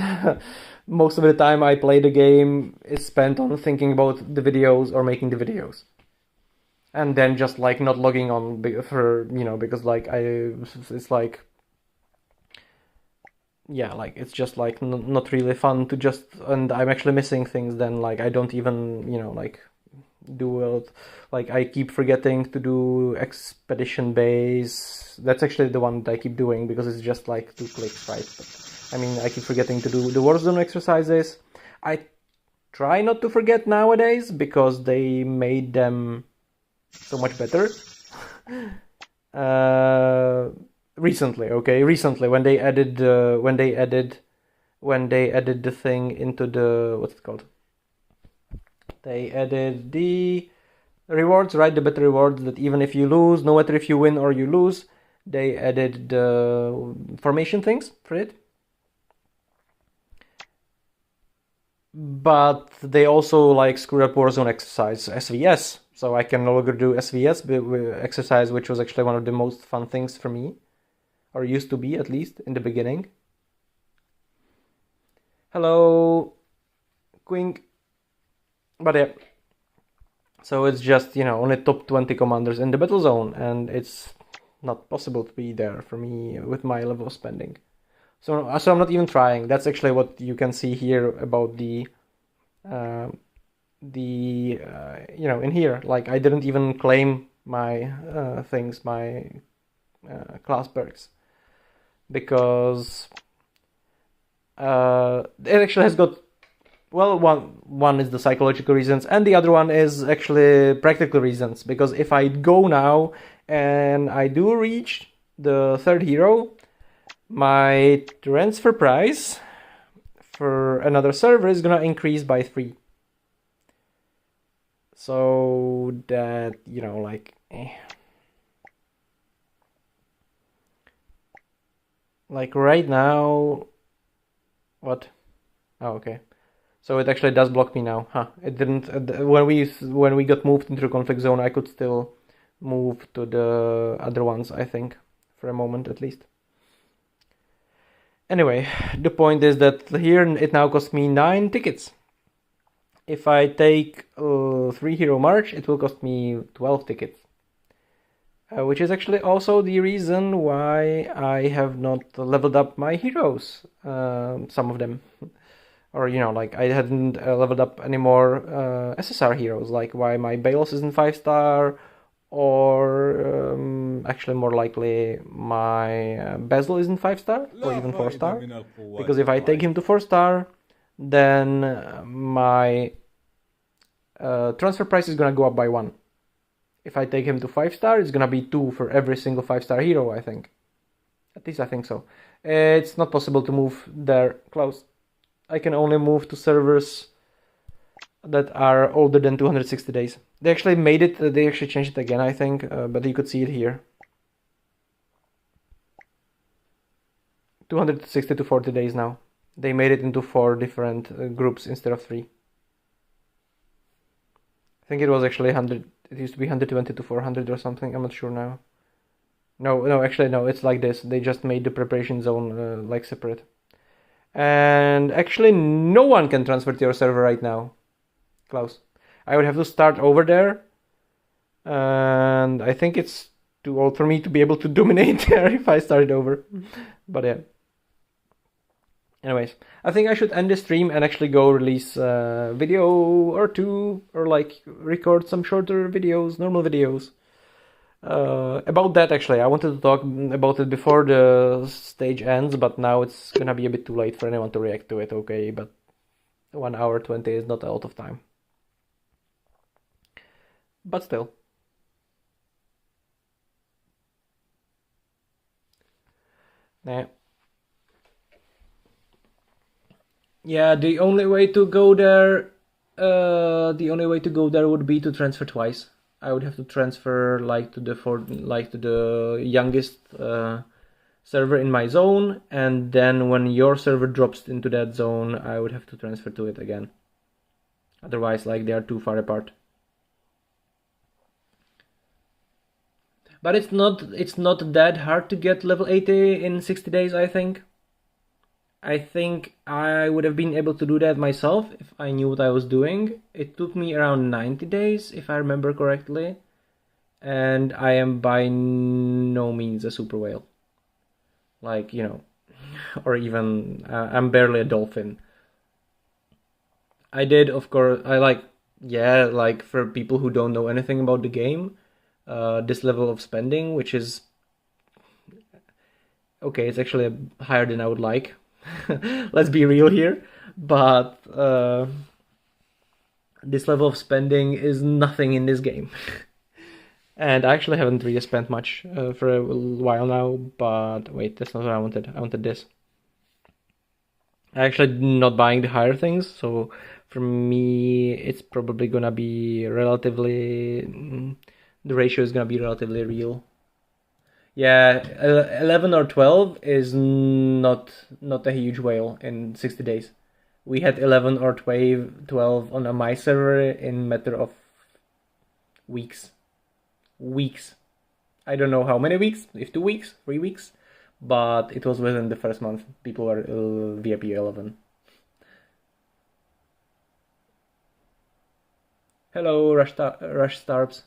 most of the time I play the game is spent on thinking about the videos or making the videos, and then just like not logging on for because like it's like, yeah, like it's just like not really fun to just, and I'm actually missing things. Then like I don't even like do it. Like I keep forgetting to do expedition base. That's actually the one that I keep doing because it's just like 2 clicks, right? But I mean, I keep forgetting to do the Warzone exercises. I try not to forget nowadays because they made them so much better. Recently, okay, recently when they added the thing into the, what's it called? They added the rewards, right? The better rewards that even if you lose, no matter if you win or you lose, they added the formation things for it. But they also like screwed up Warzone exercise, SVS. So I can no longer do SVS exercise, which was actually one of the most fun things for me, or used to be at least in the beginning. Hello, Quink. But yeah, so it's just, you know, only top 20 commanders in the battle zone, and it's not possible to be there for me with my level of spending. So I'm not even trying. That's actually what you can see here about the you know, in here. Like, I didn't even claim my things, my class perks, because it actually has got, well, one is the psychological reasons, and the other one is actually practical reasons. Because if I go now and I do reach the third hero, my transfer price for another server is gonna increase by 3. So that, you know, like, like right now, what? Oh, okay. So it actually does block me now, huh? It didn't when we got moved into the conflict zone. I could still move to the other ones, I think, for a moment at least. Anyway, the point is that here it now costs me 9 tickets. If I take 3 hero march, it will cost me 12 tickets. Which is actually also the reason why I have not leveled up my heroes, some of them. Or, you know, like, I hadn't leveled up any more SSR heroes, like why my Balos isn't 5-star, or actually more likely my Basil isn't 5-star, or even 4-star. Because if I take him to 4-star, then my transfer price is gonna go up by 1. If I take him to 5-star, it's gonna be 2 for every single 5-star hero, I think. At least I think so. It's not possible to move there close. I can only move to servers that are older than 260 days. They actually made it, they actually changed it again, I think, but you could see it here. 260 to 40 days now. They made it into 4 different groups instead of 3. I think it was actually 100, it used to be 120 to 400 or something, I'm not sure now. No, actually no, it's like this. They just made the preparation zone like separate. And actually no one can transfer to your server right now, Klaus. I would have to start over there, and I think it's too old for me to be able to dominate there if I started over. But yeah. Anyways, I think I should end the stream and actually go release a video or 2, or like record some shorter videos, normal videos. About that, actually, I wanted to talk about it before the stage ends, but now it's gonna be a bit too late for anyone to react to it, okay? But 1 hour 20 is not a lot of time. But still. Nah. Yeah, the only way to go there, would be to transfer twice. I would have to transfer like to the youngest server in my zone, and then when your server drops into that zone, I would have to transfer to it again. Otherwise, like, they are too far apart. But it's not that hard to get level 80 in 60 days, I think. I think I would have been able to do that myself if I knew what I was doing. It took me around 90 days, if I remember correctly. And I am by no means a super whale. Like, you know, or even, I'm barely a dolphin. I did, of course, like, for people who don't know anything about the game, this level of spending, which is, okay, it's actually higher than I would like. Let's be real here. But This level of spending is nothing in this game. And I actually haven't really spent much for a while now, but wait, that's not what I wanted. I wanted this. I'm actually not buying the higher things, so for me, it's probably gonna be relatively... the ratio is gonna be relatively real. Yeah, 11 or 12 is not a huge whale in 60 days. We had 11 or 12 on my server in matter of weeks. I don't know how many weeks, if 2 weeks, 3 weeks, but it was within the first month. People were VIP 11. Hello, Rush Starbs.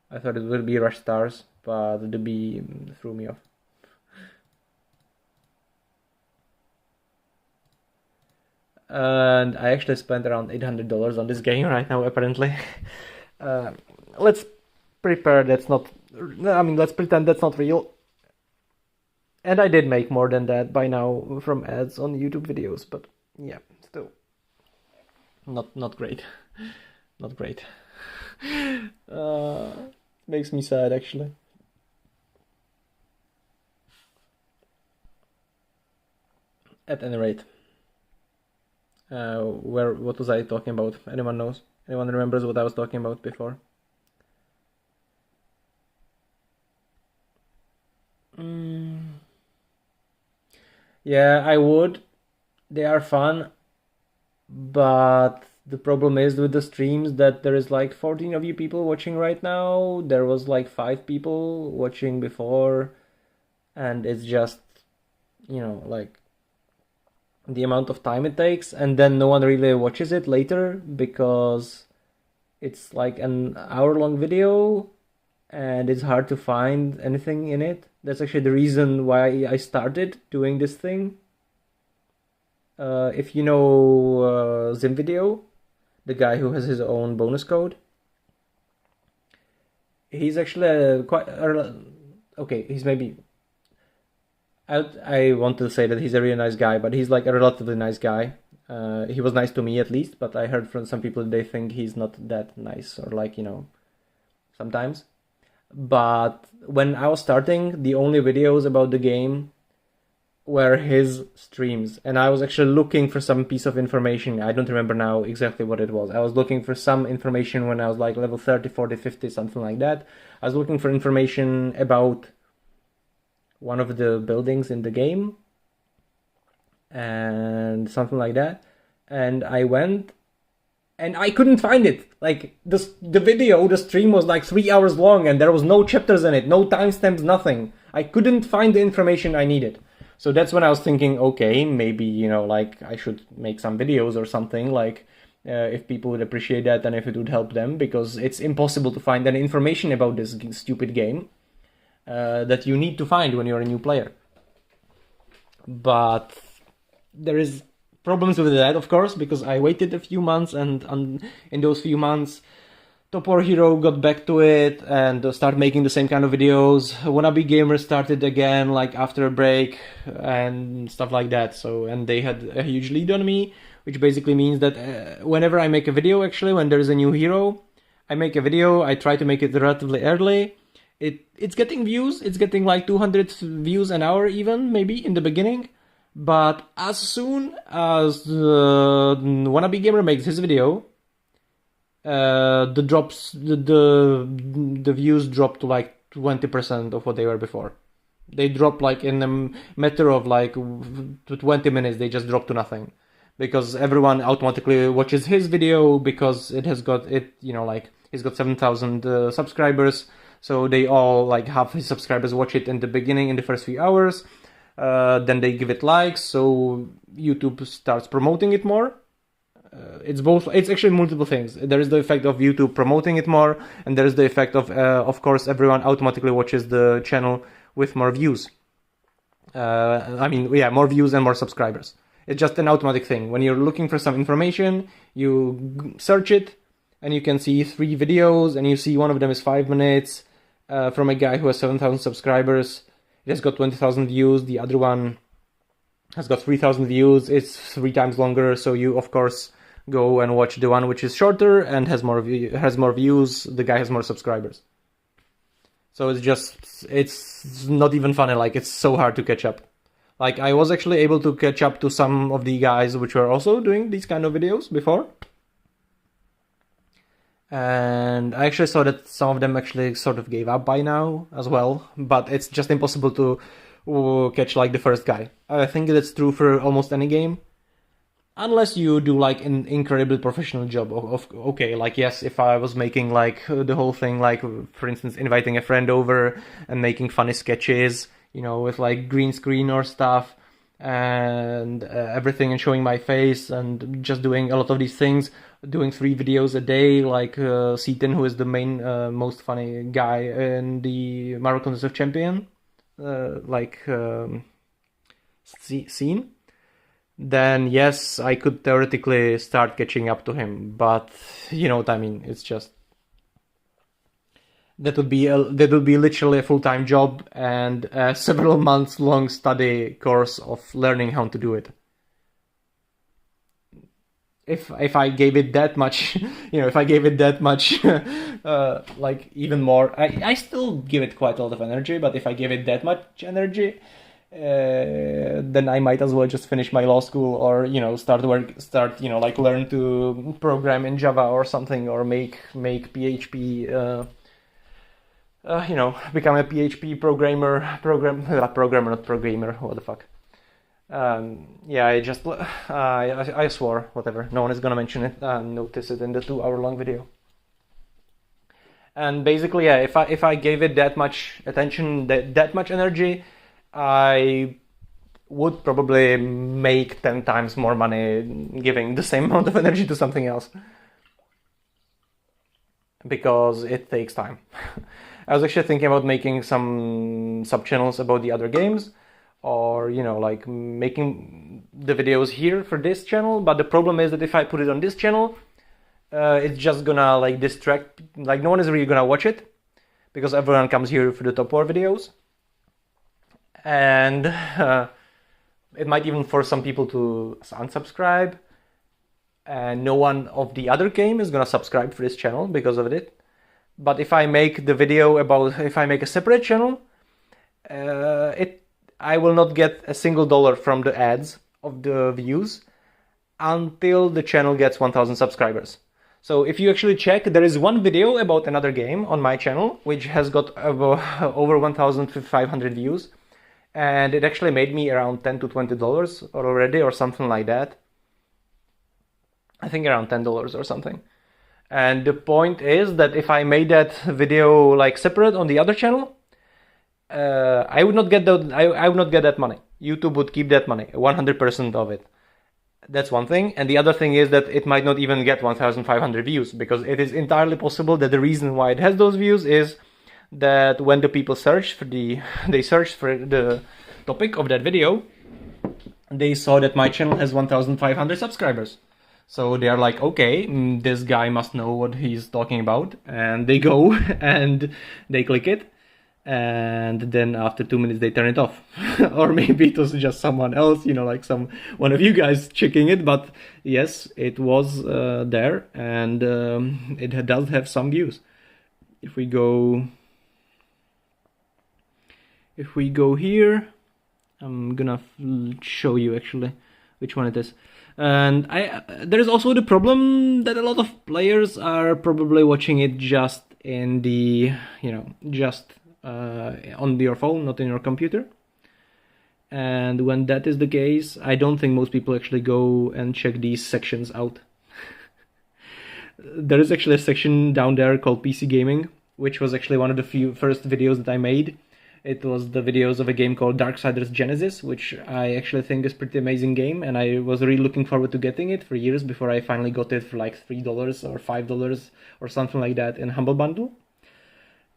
I thought it would be Rush Stars, but the B threw me off. And I actually spent around $800 on this game right now, apparently. Let's prepare that's not... I mean, let's pretend that's not real. And I did make more than that by now from ads on YouTube videos, but yeah, still. Not great. Not great. Makes me sad, actually. At any rate. What was I talking about? Anyone knows? Anyone remembers what I was talking about before? Yeah, I would. They are fun, but the problem is with the streams that there is like 14 of you people watching right now. There was like 5 people watching before, and it's just, like the amount of time it takes, and then no one really watches it later because it's like an hour-long video and it's hard to find anything in it. That's actually the reason why I started doing this thing. If you know ZimVideo, the guy who has his own bonus code, he's actually okay, he's maybe... I want to say that he's a really nice guy, but he's like a relatively nice guy. He was nice to me at least, but I heard from some people they think he's not that nice, or like, sometimes. But when I was starting, the only videos about the game were his streams, and I was actually looking for some piece of information. I don't remember now exactly what it was. I was looking for some information when I was like level 30, 40, 50, something like that. I was looking for information about one of the buildings in the game and something like that, and I went and I couldn't find it. Like the stream was like 3 hours long and there was no chapters in it, no timestamps, nothing. I couldn't find the information I needed. So that's when I was thinking, okay, maybe, like I should make some videos or something, like if people would appreciate that and if it would help them, because it's impossible to find any information about this stupid game that you need to find when you're a new player. But there is problems with that, of course, because I waited a few months, and in those few months Top War Hero got back to it and started making the same kind of videos. Wannabe Gamer started again, like after a break and stuff like that. So, and they had a huge lead on me, which basically means that whenever I make a video, actually, when there's a new hero, I make a video, I try to make it relatively early. It's getting views, it's getting like 200 views an hour even, maybe, in the beginning. But as soon as Wannabe Gamer makes his video, the views drop to like 20% of what they were before. They drop like in a matter of like 20 minutes, they just drop to nothing. Because everyone automatically watches his video because it has got he's got 7,000 subscribers. So they all, like half his subscribers watch it in the beginning, in the first few hours. Then they give it likes, so YouTube starts promoting it more. It's actually multiple things. There is the effect of YouTube promoting it more, and there is the effect of course, everyone automatically watches the channel with more views. More views and more subscribers. It's just an automatic thing. When you're looking for some information, you search it, and you can see 3 videos, and you see one of them is 5 minutes, from a guy who has 7,000 subscribers. It has got 20,000 views. The other one has got 3,000 views. It's 3 times longer, so you, of course, Go and watch the one which is shorter and has more views. The guy has more subscribers. So it's not even funny. Like, it's so hard to catch up. Like, I was actually able to catch up to some of the guys which were also doing these kind of videos before. And I actually saw that some of them actually sort of gave up by now as well. But it's just impossible to catch like the first guy. I think that's true for almost any game. Unless you do like an incredibly professional job of okay, like, yes, if I was making like the whole thing, like, for instance, inviting a friend over and making funny sketches, you know, with like green screen or stuff and everything, and showing my face and just doing a lot of these things, doing 3 videos a day, like Seaton, who is the main most funny guy in the Marvel Contest of Champion scene, then yes, I could theoretically start catching up to him. But you know what I mean, it's just that would be literally a full-time job and a several months long study course of learning how to do it. If I gave it that much, you know, if I gave it that much, like even more, I still give it quite a lot of energy, but if I give it that much energy, then I might as well just finish my law school, or, you know, start you know, like learn to program in Java or something, or make PHP, you know, become a PHP programmer, not programmer, what the fuck. Yeah, I swore, whatever, no one is gonna mention it, notice it in the 2-hour-long video. And basically, yeah, if I gave it that much attention, that much energy, I would probably make 10 times more money giving the same amount of energy to something else. Because it takes time. I was actually thinking about making some sub-channels about the other games, or, you know, like making the videos here for this channel, but the problem is that if I put it on this channel, it's just gonna like distract, like no one is really gonna watch it, because everyone comes here for the top war videos. And it might even force some people to unsubscribe, and no one of the other game is gonna subscribe for this channel because of it. But if I make the video if I make a separate channel, I will not get a single dollar from the ads of the views until the channel gets 1,000 subscribers. So if you actually check, there is one video about another game on my channel which has got over 1,500 views, and it actually made me around $10 to $20 already, or something like that. I think around $10 or something. And the point is that if I made that video like separate on the other channel, I would not get that money. YouTube would keep that money, 100% of it. That's one thing. And the other thing is that it might not even get 1,500 views, because it is entirely possible that the reason why it has those views is that when the people searched for the topic of that video, they saw that my channel has 1,500 subscribers. So they are like, okay, this guy must know what he's talking about, and they go and they click it, and then after 2 minutes they turn it off. Or maybe it was just someone else, you know, like one of you guys checking it, but yes, it was there, and it does have some views. If we go here, I'm gonna show you actually which one it is. And there is also the problem that a lot of players are probably watching it just in the, you know, just on your phone, not in your computer. And when that is the case, I don't think most people actually go and check these sections out. There is actually a section down there called PC Gaming, which was actually one of the first videos that I made. It was the videos of a game called Darksiders Genesis, which I actually think is a pretty amazing game, and I was really looking forward to getting it for years before I finally got it for like $3 or $5 or something like that in Humble Bundle.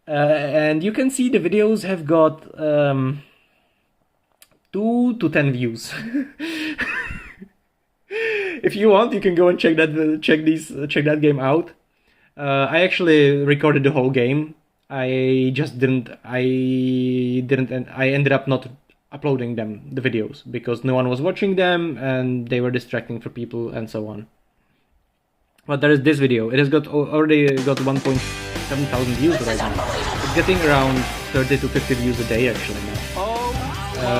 And you can see the videos have got 2 to 10 views. If you want, you can go and check that game out. I actually recorded the whole game. I ended up not uploading the videos, because no one was watching them and they were distracting for people and so on. But there is this video. It has got already got 1.7 thousand views right now. It's getting around 30 to 50 views a day actually now.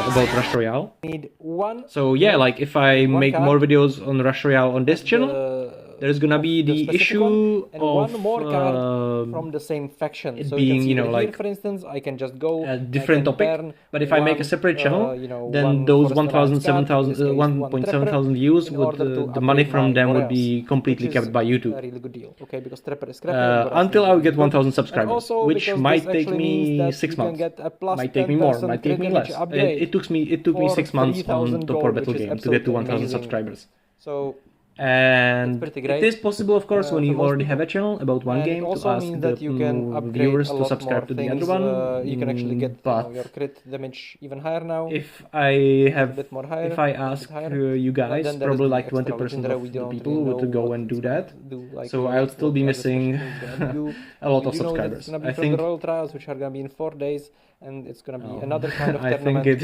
About Rush Royale. Need one. So yeah, like if I make more videos on Rush Royale on this channel, there's gonna be the issue and of one more card from the same faction. it so being, you, can see you know, that like here, for instance, I can just go a different topic. But if I make a separate channel, you know, then those 1.7 thousand views would the money from them would be completely kept by YouTube. A really good deal, okay? Because Trapper is until I get 1,000 subscribers, also which might take me 6 months. Might take me more, might take me less. It took me 6 months on Top War Battle Game to get to 1,000 subscribers. So. And it is possible, of course, when you already have a channel about one game, to ask the viewers to subscribe to the other one. You can actually get but your crit damage even higher now. If I have, a bit more higher, if I ask you guys, probably like 20% of the people would go and do that. So I'll still be missing a lot of subscribers. It's gonna be from the Royal Trials, which are gonna be in 4 days. And it's gonna be another kind of I tournament. think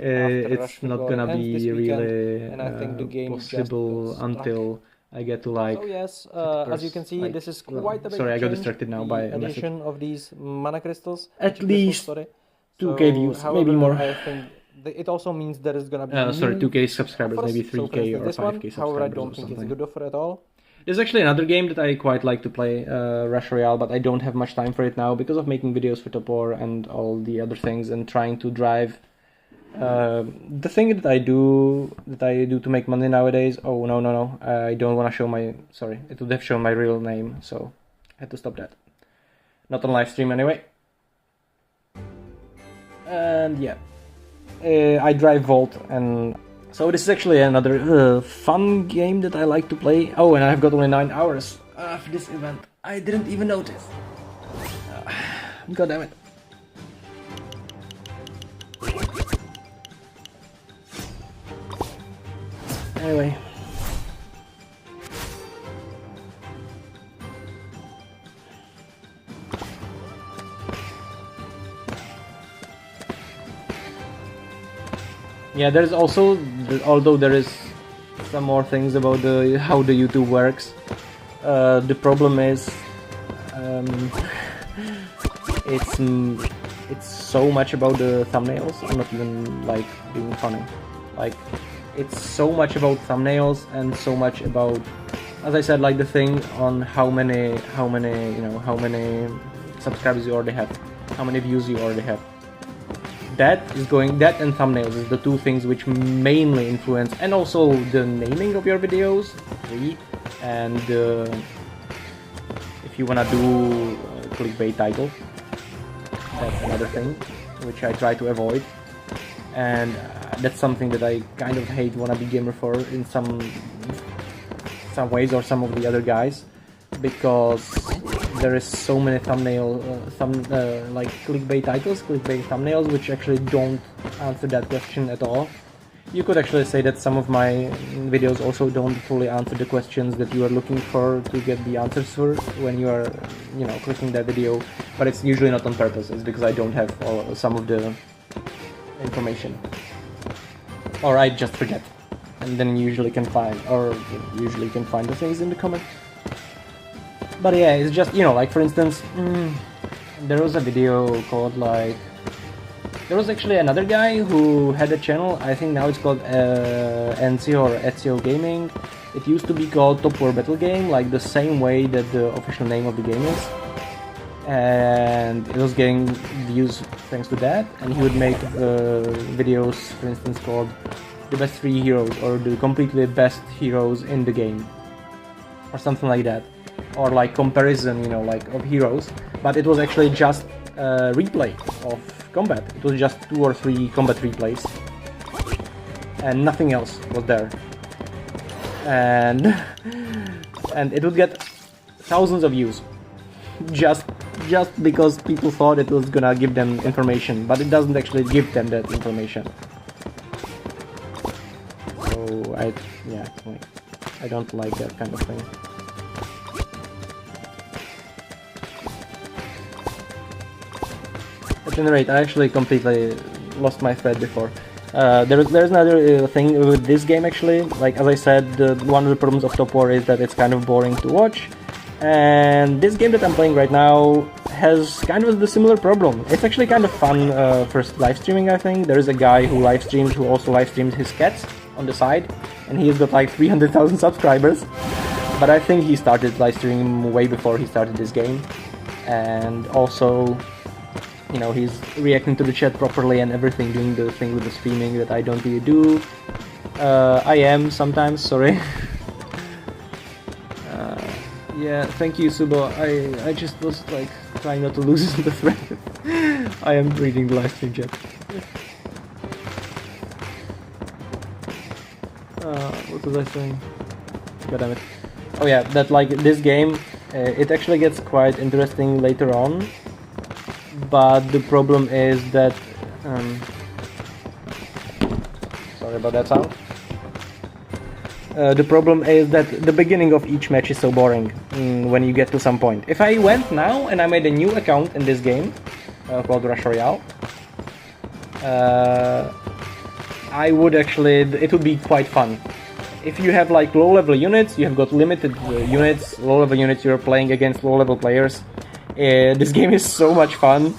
it's not gonna be really and I think the game possible until I get to like. So yes, as you can see, like, this is quite a big sorry, I got change, distracted now by a message. addition of these mana crystals. At least 2K views, however, maybe more. I think it also means there is gonna be sorry, 2K subscribers, maybe 3K or 5K subscribers. However, I don't think it's a good offer at all. There's actually another game that I quite like to play, Rush Royale, but I don't have much time for it now because of making videos for Top War and all the other things and trying to drive. The thing that I do to make money nowadays. Oh no! I don't want to show my. Sorry, it would have shown my real name, so I had to stop that. Not on live stream anyway. And yeah, I drive Volt and. So this is actually another fun game that I like to play. Oh, and I've got only 9 hours for this event. I didn't even notice. God damn it. Anyway. Yeah, there's also, although there is some more things about how the YouTube works, the problem is it's so much about the thumbnails. I'm not even like being funny. Like it's so much about thumbnails and so much about, as I said, like the thing on how many subscribers you already have, how many views you already have. That and thumbnails is the two things which mainly influence, and also the naming of your videos, and if you wanna do clickbait titles, that's another thing which I try to avoid, and that's something that I kind of hate Wannabe Gamer for in some ways, or some of the other guys, because there is so many like clickbait titles, clickbait thumbnails, which actually don't answer that question at all. You could actually say that some of my videos also don't fully answer the questions that you are looking for to get the answers for when you are, clicking that video, but it's usually not on purpose. It's because I don't have some of the information, or I just forget, and then usually can find the things in the comment. But yeah, it's just, like for instance, there was a video called like, there was actually another guy who had a channel, I think now it's called Encio or Ezio Gaming. It used to be called Top War Battle Game, like the same way that the official name of the game is. And it was getting views thanks to that, and he would make videos, for instance, called The Best 3 Heroes, or the completely best heroes in the game, or something like that. Or like comparison, like of heroes, but it was actually just a replay of combat. It was just 2 or 3 combat replays, and nothing else was there. And it would get thousands of views, just because people thought it was gonna give them information, but it doesn't actually give them that information. So I don't like that kind of thing. At any rate, I actually completely lost my thread before. There's another thing with this game actually. Like as I said, one of the problems of Top War is that it's kind of boring to watch. And this game that I'm playing right now has kind of the similar problem. It's actually kind of fun for live streaming, I think. There is a guy who live streams who also live streams his cats on the side, and he's got like 300,000 subscribers. But I think he started live streaming way before he started this game. And also, you know, he's reacting to the chat properly and everything, doing the thing with the streaming that I don't really do. I am sometimes, sorry. Yeah, thank you, Subo. I just was like trying not to lose the thread. I am reading the live stream chat. What was I saying? God damn it. Oh yeah, that like this game, it actually gets quite interesting later on. But the problem is that... sorry about that sound. The problem is that the beginning of each match is so boring when you get to some point. If I went now and I made a new account in this game called Rush Royale, I would actually... it would be quite fun. If you have like low-level units, you have got limited units, low-level units, you're playing against low-level players. This game is so much fun.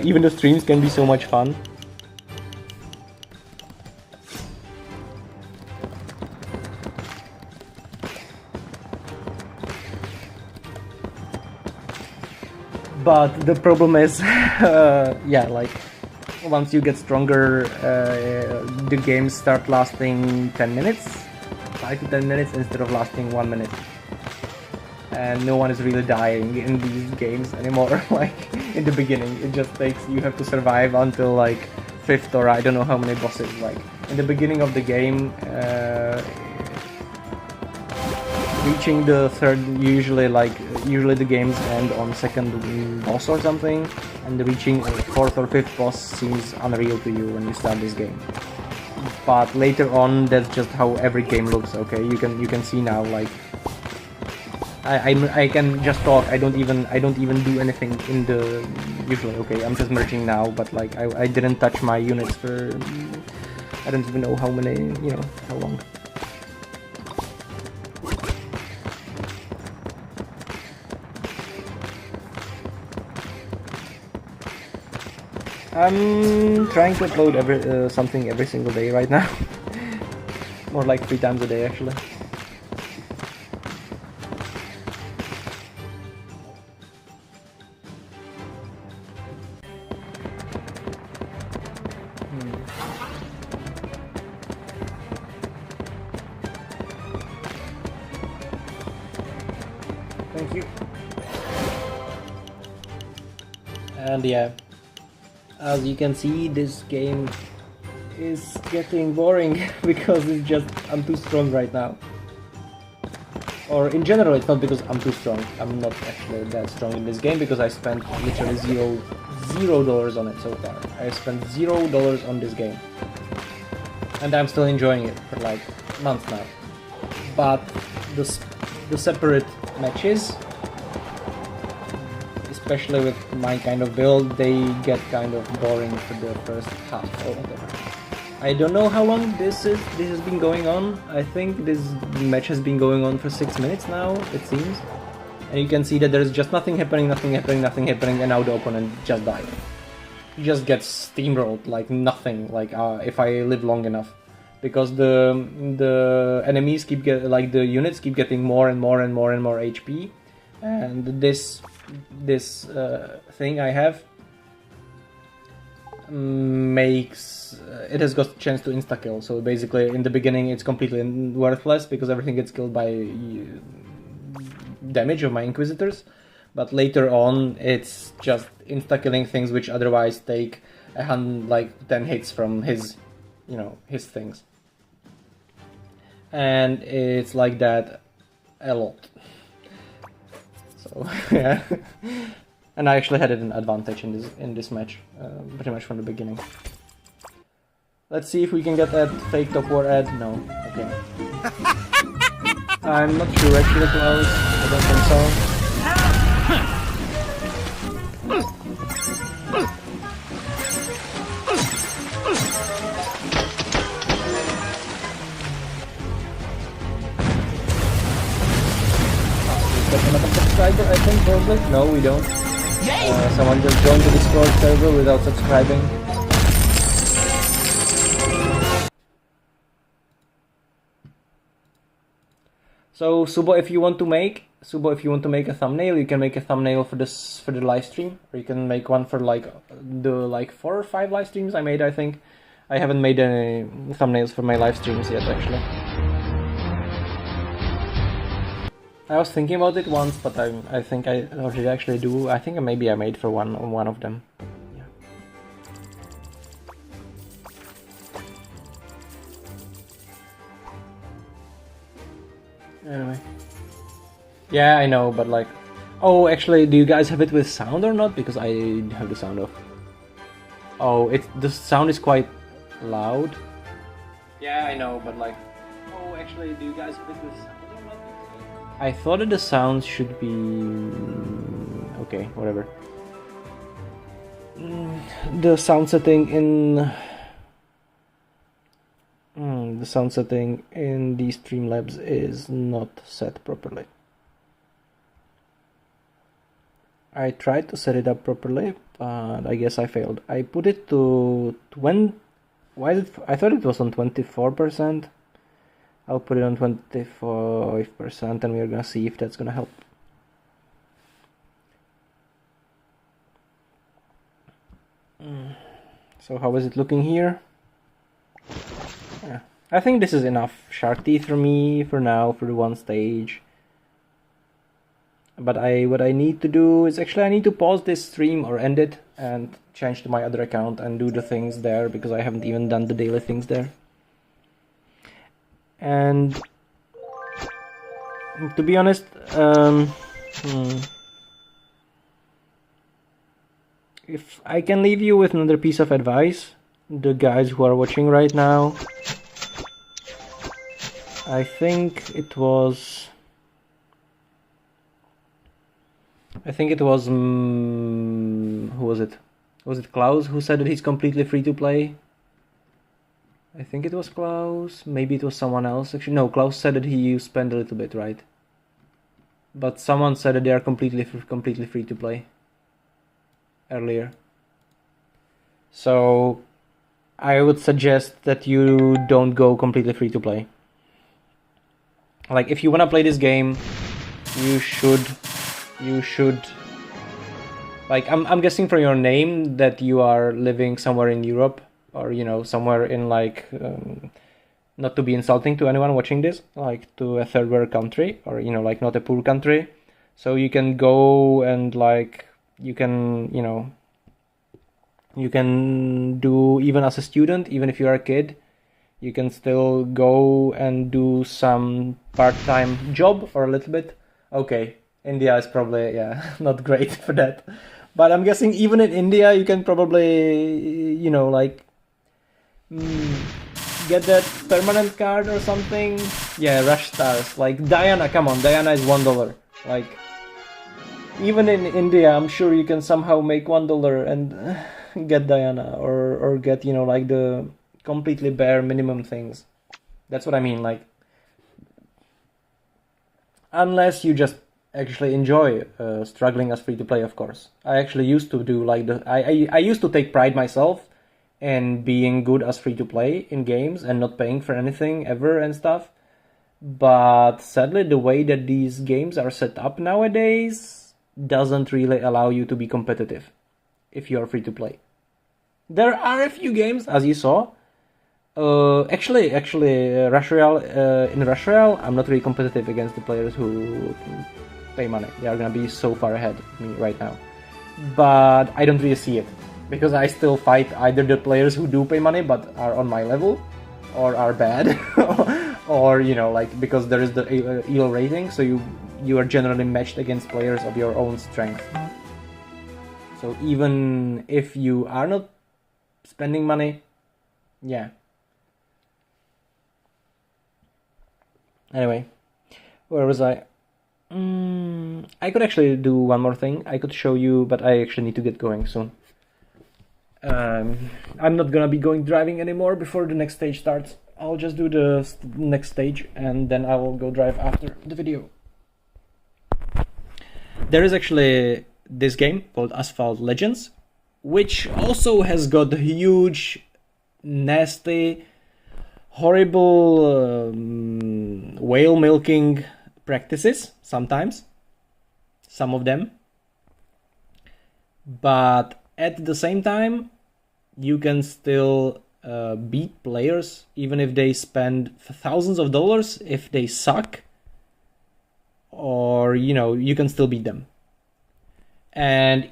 Even the streams can be so much fun. But the problem is, yeah, like, once you get stronger, the games start lasting 10 minutes, 5 to 10 minutes instead of lasting 1 minute. And no one is really dying in these games anymore, like, in the beginning. It just takes, you have to survive until, like, 5th or I don't know how many bosses, like, in the beginning of the game, reaching the 3rd, usually the games end on 2nd boss or something, and reaching 4th or 5th boss seems unreal to you when you start this game. But later on, that's just how every game looks. Okay, you can see now, like, I can just talk. I don't even do anything in the usually. Okay, I'm just merging now, but like I didn't touch my units for I don't even know how many, you know, how long. I'm trying to upload something every single day right now. More like 3 times a day actually. Thank you. And yeah, as you can see, this game is getting boring because it's just, I'm too strong right now. Or in general, it's not because I'm too strong. I'm not actually that strong in this game because I spent literally $0 on it so far. I spent $0 on this game. And I'm still enjoying it for like months now. But the separate matches, especially with my kind of build, they get kind of boring for the first half or whatever. I don't know how long this has been going on. I think this match has been going on for 6 minutes now, it seems. And you can see that there's just nothing happening, and now the opponent just died. He just gets steamrolled like nothing, like if I live long enough. Because the enemies keep the units keep getting more and more HP. And this thing I have makes it has got a chance to insta kill. So basically, in the beginning, it's completely worthless because everything gets killed by damage of my Inquisitors. But later on, it's just insta killing things which otherwise take 10 hits from his, you know, his things. And it's like that a lot. So yeah, and I actually had an advantage in this match, pretty much from the beginning. Let's see if we can get that fake top war ad. No, okay. I'm not sure actually, Klaus. I don't think so. get another subscriber, I think, probably. No, we don't. Someone just joined the Discord server without subscribing. So Subo, if you want to make a thumbnail, you can make a thumbnail for the live stream, or you can make one for the 4 or 5 live streams I made. I think I haven't made any thumbnails for my live streams yet, actually. I was thinking about it once, but I think I did actually do. I think maybe I made for one of them. Yeah. Anyway. Yeah, I know, but like... Oh, actually, do you guys have it with sound or not? Because I have the sound off. Oh, the sound is quite loud. Yeah, I know, but like... Oh, actually, do you guys have it with sound or not? I thought that the sound should be... Okay, whatever. The sound setting in... the sound setting in the Streamlabs is not set properly. I tried to set it up properly, but I guess I failed. I put it to 20... Why is it... I thought it was on 24%. I'll put it on 25% and we're gonna see if that's gonna help. So how is it looking here? Yeah. I think this is enough shark teeth for me for now, for the one stage. But what I need to do is actually I need to pause this stream or end it and change to my other account and do the things there, because I haven't even done the daily things there. And to be honest, if I can leave you with another piece of advice, the guys who are watching right now, I think it was who was it? Was it Klaus who said that he's completely free to play? I think it was Klaus. Maybe it was someone else. Actually, no. Klaus said that he spent a little bit, right? But someone said that they are completely free to play earlier. So I would suggest that you don't go completely free to play. Like, if you wanna play this game, you should. Like, I'm guessing from your name that you are living somewhere in Europe. Or, you know, somewhere in like, not to be insulting to anyone watching this, like to a third world country, or, you know, like not a poor country. So you can go and like, you can, you know, you can do, even as a student, even if you're a kid, you can still go and do some part-time job for a little bit. Okay, India is probably, yeah, not great for that. But I'm guessing even in India, you can probably, you know, like, get that permanent card or something. Yeah, Rush Stars. Like, Diana, come on, Diana is $1. Like, even in India, I'm sure you can somehow make $1 and get Diana, or get, you know, like the completely bare minimum things. That's what I mean, like, unless you just actually enjoy struggling as free to play, of course. I actually used to do like I used to take pride myself in being good as free to play in games and not paying for anything ever and stuff. But sadly, the way that these games are set up nowadays doesn't really allow you to be competitive if you are free to play. There are a few games, as you saw. Actually, Rush Royale, in Rush Royale, I'm not really competitive against the players who pay money. They are gonna be so far ahead of me right now. But I don't really see it, because I still fight either the players who do pay money but are on my level, or are bad, or, you know, like, because there is the EL rating, so you are generally matched against players of your own strength. So even if you are not spending money, yeah. Anyway, where was I? I could actually do one more thing. I could show you, but I actually need to get going soon. I'm not gonna be going driving anymore before the next stage starts. I'll just do the next stage and then I will go drive after the video. there is actually this game called Asphalt Legends, which also has got huge, nasty, horrible whale milking practices sometimes, some of them. But at the same time, you can still beat players even if they spend thousands of dollars. If they suck, or you can still beat them. And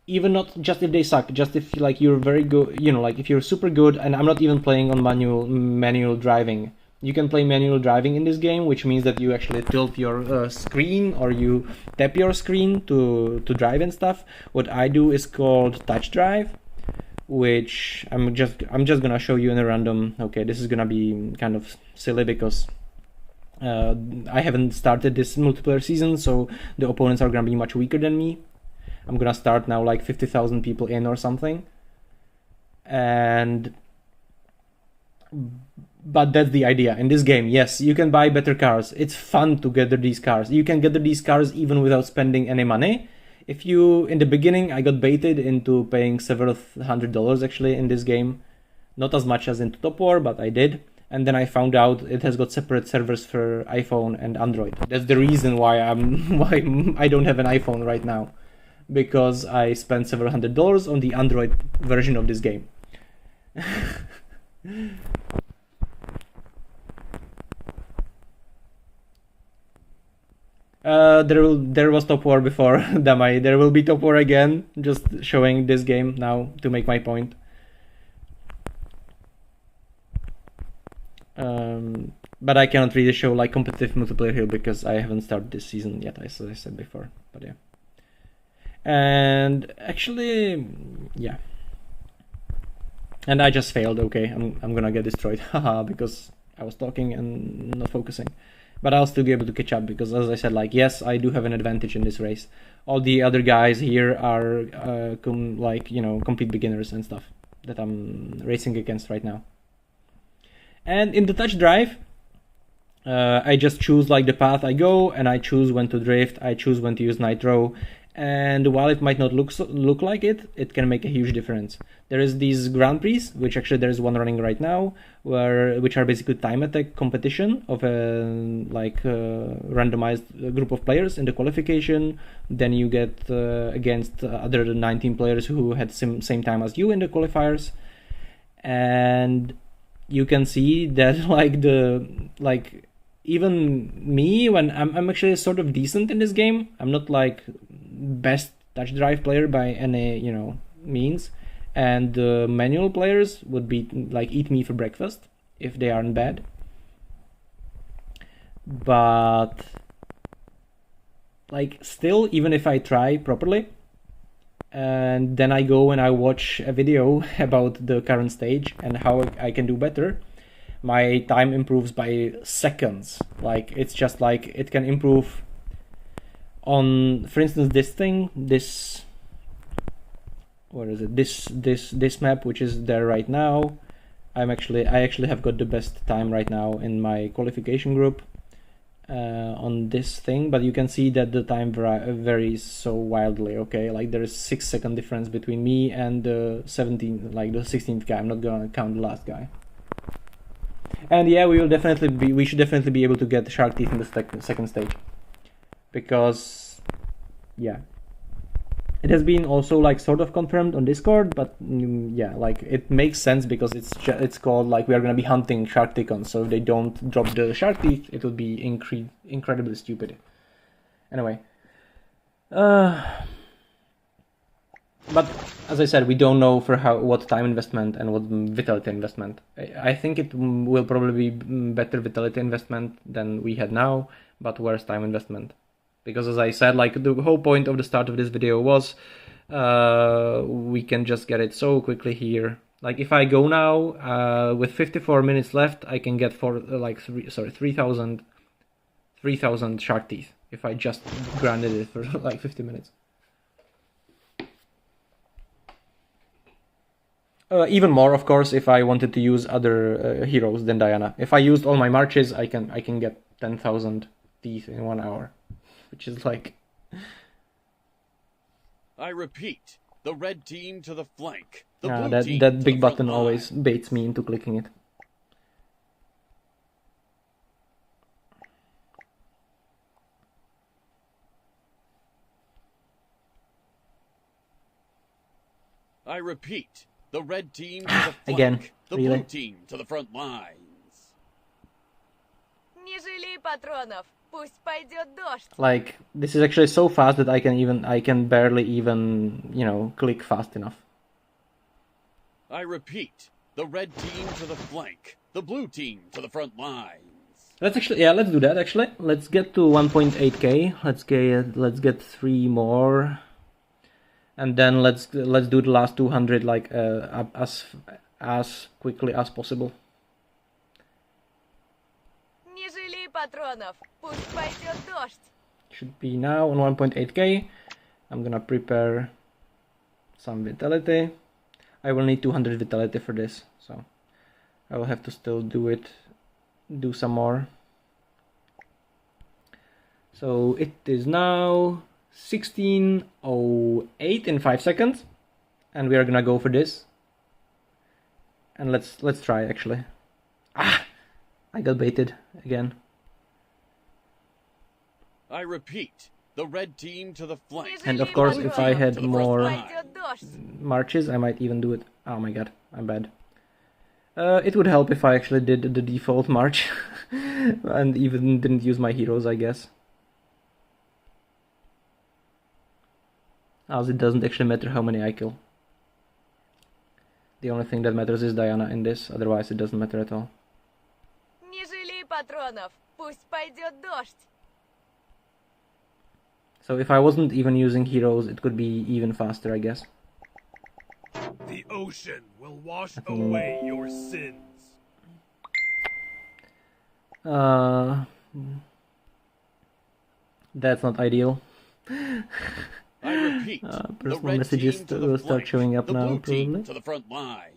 even not just if they suck, just if like you're very good, like if you're super good. And I'm not even playing on manual driving. You can play manual driving in this game, which means that you actually tilt your screen or you tap your screen to drive and stuff. What I do is called touch drive, which I'm just gonna show you in a random. Okay, this is gonna be kind of silly because I haven't started this multiplayer season, so the opponents are gonna be much weaker than me. I'm gonna start now like 50,000 people in or something, but that's the idea in this game. Yes, you can buy better cars. It's fun to gather these cars. You can gather these cars even without spending any money. If you, in the beginning, I got baited into paying several $100s actually in this game. Not as much as into Top War, but I did. And then I found out it has got separate servers for iPhone and Android. That's the reason why I don't have an iPhone right now, because I spent several $100s on the Android version of this game. There was Top War before, Damai. There will be Top War again, just showing this game now to make my point. But I cannot really show like competitive multiplayer here because I haven't started this season yet, as I said before. But yeah. And actually, yeah. And I just failed. Okay, I'm gonna get destroyed, haha, because I was talking and not focusing. But I'll still be able to catch up because, as I said, like, yes, I do have an advantage in this race. All the other guys here are complete beginners and stuff that I'm racing against right now. And in the touch drive, I just choose like the path I go, and I choose when to drift. I choose when to use nitro. And while it might not look like it, it can make a huge difference. There is these Grand Prix, which actually there is one running right now, which are basically time attack competition of a randomized group of players in the qualification. Then you get against other 19 players who had same time as you in the qualifiers, and you can see that even me, when I'm actually sort of decent in this game. I'm not like best touch drive player by any means, and the manual players would be like eat me for breakfast if they aren't bad. But like still, even if I try properly and then I go and I watch a video about the current stage and how I can do better, my time improves by seconds. Like it's just like it can improve on, for instance, this map, which is there right now. I actually have got the best time right now in my qualification group on this thing, but you can see that the time varies so wildly. Okay, like there is 6-second difference between me and the 16th guy. I'm not gonna count the last guy. And yeah, we should definitely be able to get Shark Teeth in the second stage, because yeah, it has been also like sort of confirmed on Discord, but yeah, like it makes sense because it's called like we are gonna be hunting Sharkticons, so if they don't drop the Shark Teeth, it would be incredibly stupid. Anyway, but as I said, we don't know for what time investment and what vitality investment. I think it will probably be better vitality investment than we had now, but worse time investment. Because as I said, like the whole point of the start of this video was we can just get it so quickly here. Like if I go now with 54 minutes left, I can get 3,000 Shark Teeth if I just grinded it for like 50 minutes. Even more, of course, if I wanted to use other heroes than Diana. If I used all my marches, I can get 10,000 teeth in 1 hour, which is like I repeat, the red team to the flank. The Ah, blue team that to big the front button always line. baits me into clicking it. I repeat, the red team to the flank. Again, The really? blue team to the front lines. Не жалей патронов, пусть пойдет дождь. Like, this is actually so fast that I can barely even, click fast enough. I repeat, the red team to the flank. The blue team to the front lines. Let's do that actually. Let's get to 1.8k. Let's get 3 more. And then let's do the last 200 like as quickly as possible. Не жалей патронов, пусть пойдет дождь. Should be now on 1.8k. I'm gonna prepare some vitality. I will need 200 vitality for this, so I will have to still do some more. So it is now 16:08 in 5 seconds, and we are gonna go for this. And let's try actually. I got baited again. I repeat, the red team to the flank. And of course, if I had more Пойдет дождь. marches, I might even do it. Oh my god, I'm bad. It would help if I actually did the default march and even didn't use my heroes, I guess. As it doesn't actually matter how many I kill. The only thing that matters is Diana in this, otherwise it doesn't matter at all. Не жалей патронов, пусть пойдет дождь. So if I wasn't even using heroes, it could be even faster, I guess. The ocean will wash away your sins. That's not ideal. I repeat, the Personal red messages team to the will start flank. showing up The now, blue team probably. to the front lines.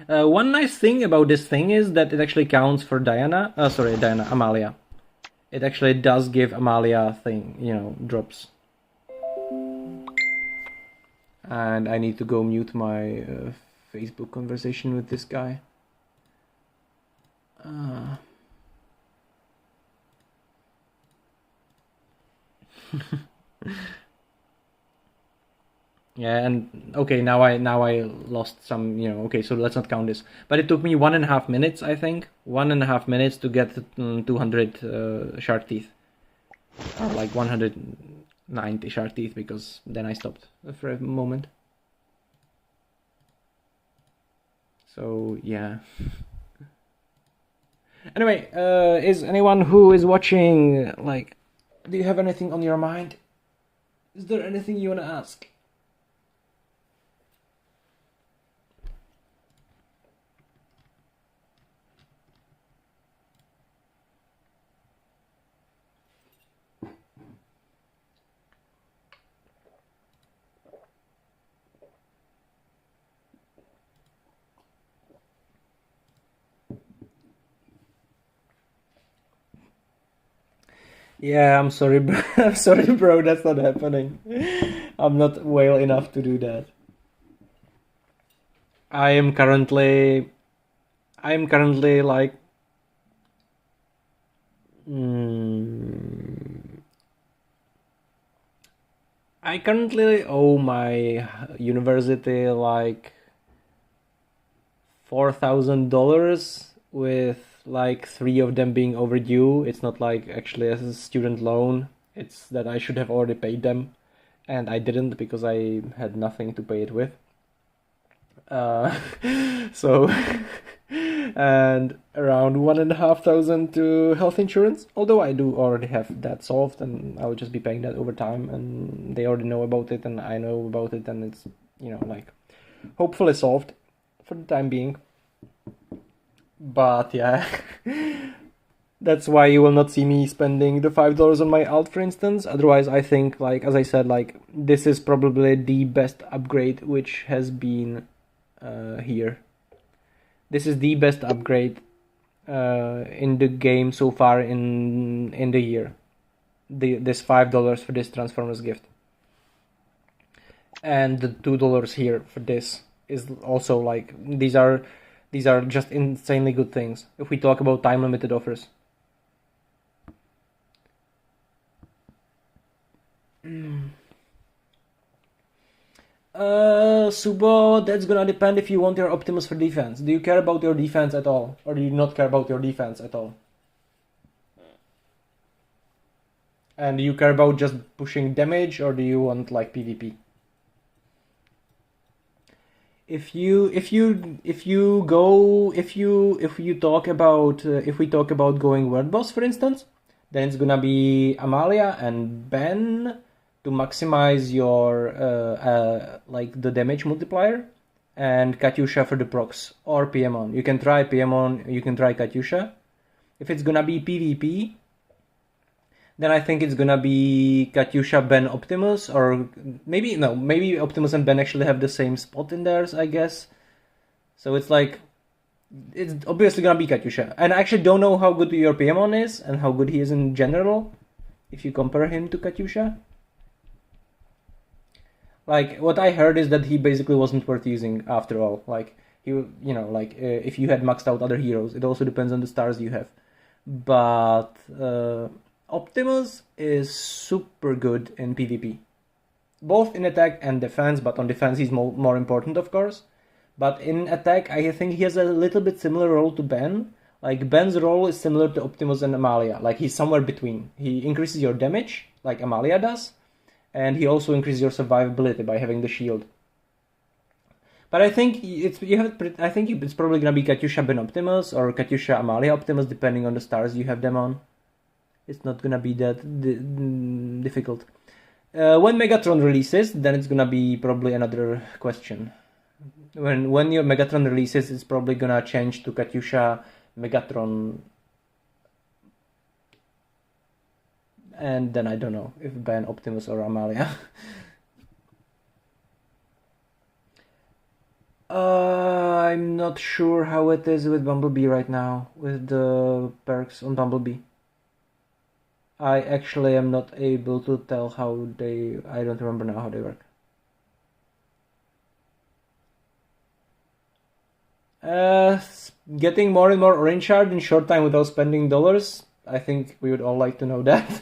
One nice thing about this thing is that it actually counts for Amalia. It actually does give Amalia drops. And I need to go mute my Facebook conversation with this guy. Yeah, and okay, now I lost some, okay, so let's not count this. But it took me 1.5 minutes, I think. 1.5 minutes to get 200 shark teeth. Or like 190 shark teeth, because then I stopped for a moment. So, yeah. Anyway, is anyone who is watching, like, do you have anything on your mind? Is there anything you want to ask? Yeah, I'm sorry, bro. I'm sorry, bro. That's not happening. I'm not whale enough to do that. I am currently like, I currently owe my university like $4,000 with like 3 of them being overdue. It's not like actually a student loan. It's that I should have already paid them, and I didn't because I had nothing to pay it with. So and around 1,500 to health insurance. Although I do already have that solved, and I'll just be paying that over time, and they already know about it, and I know about it, and it's like hopefully solved for the time being. But yeah, that's why you will not see me spending the $5 on my alt, for instance. Otherwise, I think, like, as I said, like, this is probably the best upgrade which has been here. This is the best upgrade in the game so far in the year. this $5 for this Transformers gift. And the $2 here for this is also like, these are just insanely good things if we talk about time limited offers. Subo, that's gonna depend if you want your Optimus for defense. Do you care about your defense at all? Or do you not care about your defense at all? And do you care about just pushing damage, or do you want like PvP? If we talk about going World Boss, for instance, then it's gonna be Amalia and Ben to maximize your like the damage multiplier, and Katyusha for the procs, or Piemon. You can try Piemon, you can try Katyusha. If it's gonna be PvP, then I think it's gonna be Katyusha, Ben, Optimus, or maybe Optimus and Ben actually have the same spot in theirs, I guess. So it's like, it's obviously gonna be Katyusha. And I actually don't know how good your Piemon is and how good he is in general, if you compare him to Katyusha. Like, what I heard is that he basically wasn't worth using after all. Like, if you had maxed out other heroes, it also depends on the stars you have. But Optimus is super good in PvP, both in attack and defense, but on defense he's more important, of course. But in attack, I think he has a little bit similar role to Ben. Like, Ben's role is similar to Optimus and Amalia. Like, he's somewhere between. He increases your damage, like Amalia does, and he also increases your survivability by having the shield. But I think it's probably gonna be Katyusha, Ben, Optimus, or Katyusha, Amalia, Optimus, depending on the stars you have them on. It's not gonna be that difficult. When Megatron releases, then it's gonna be probably another question. When your Megatron releases, it's probably gonna change to Katyusha, Megatron, and then I don't know if Ben, Optimus, or Amalia. I'm not sure how it is with Bumblebee right now, with the perks on Bumblebee. I actually am not able to tell how they... I don't remember now how they work. Getting more and more orange shard in short time without spending dollars. I think we would all like to know that.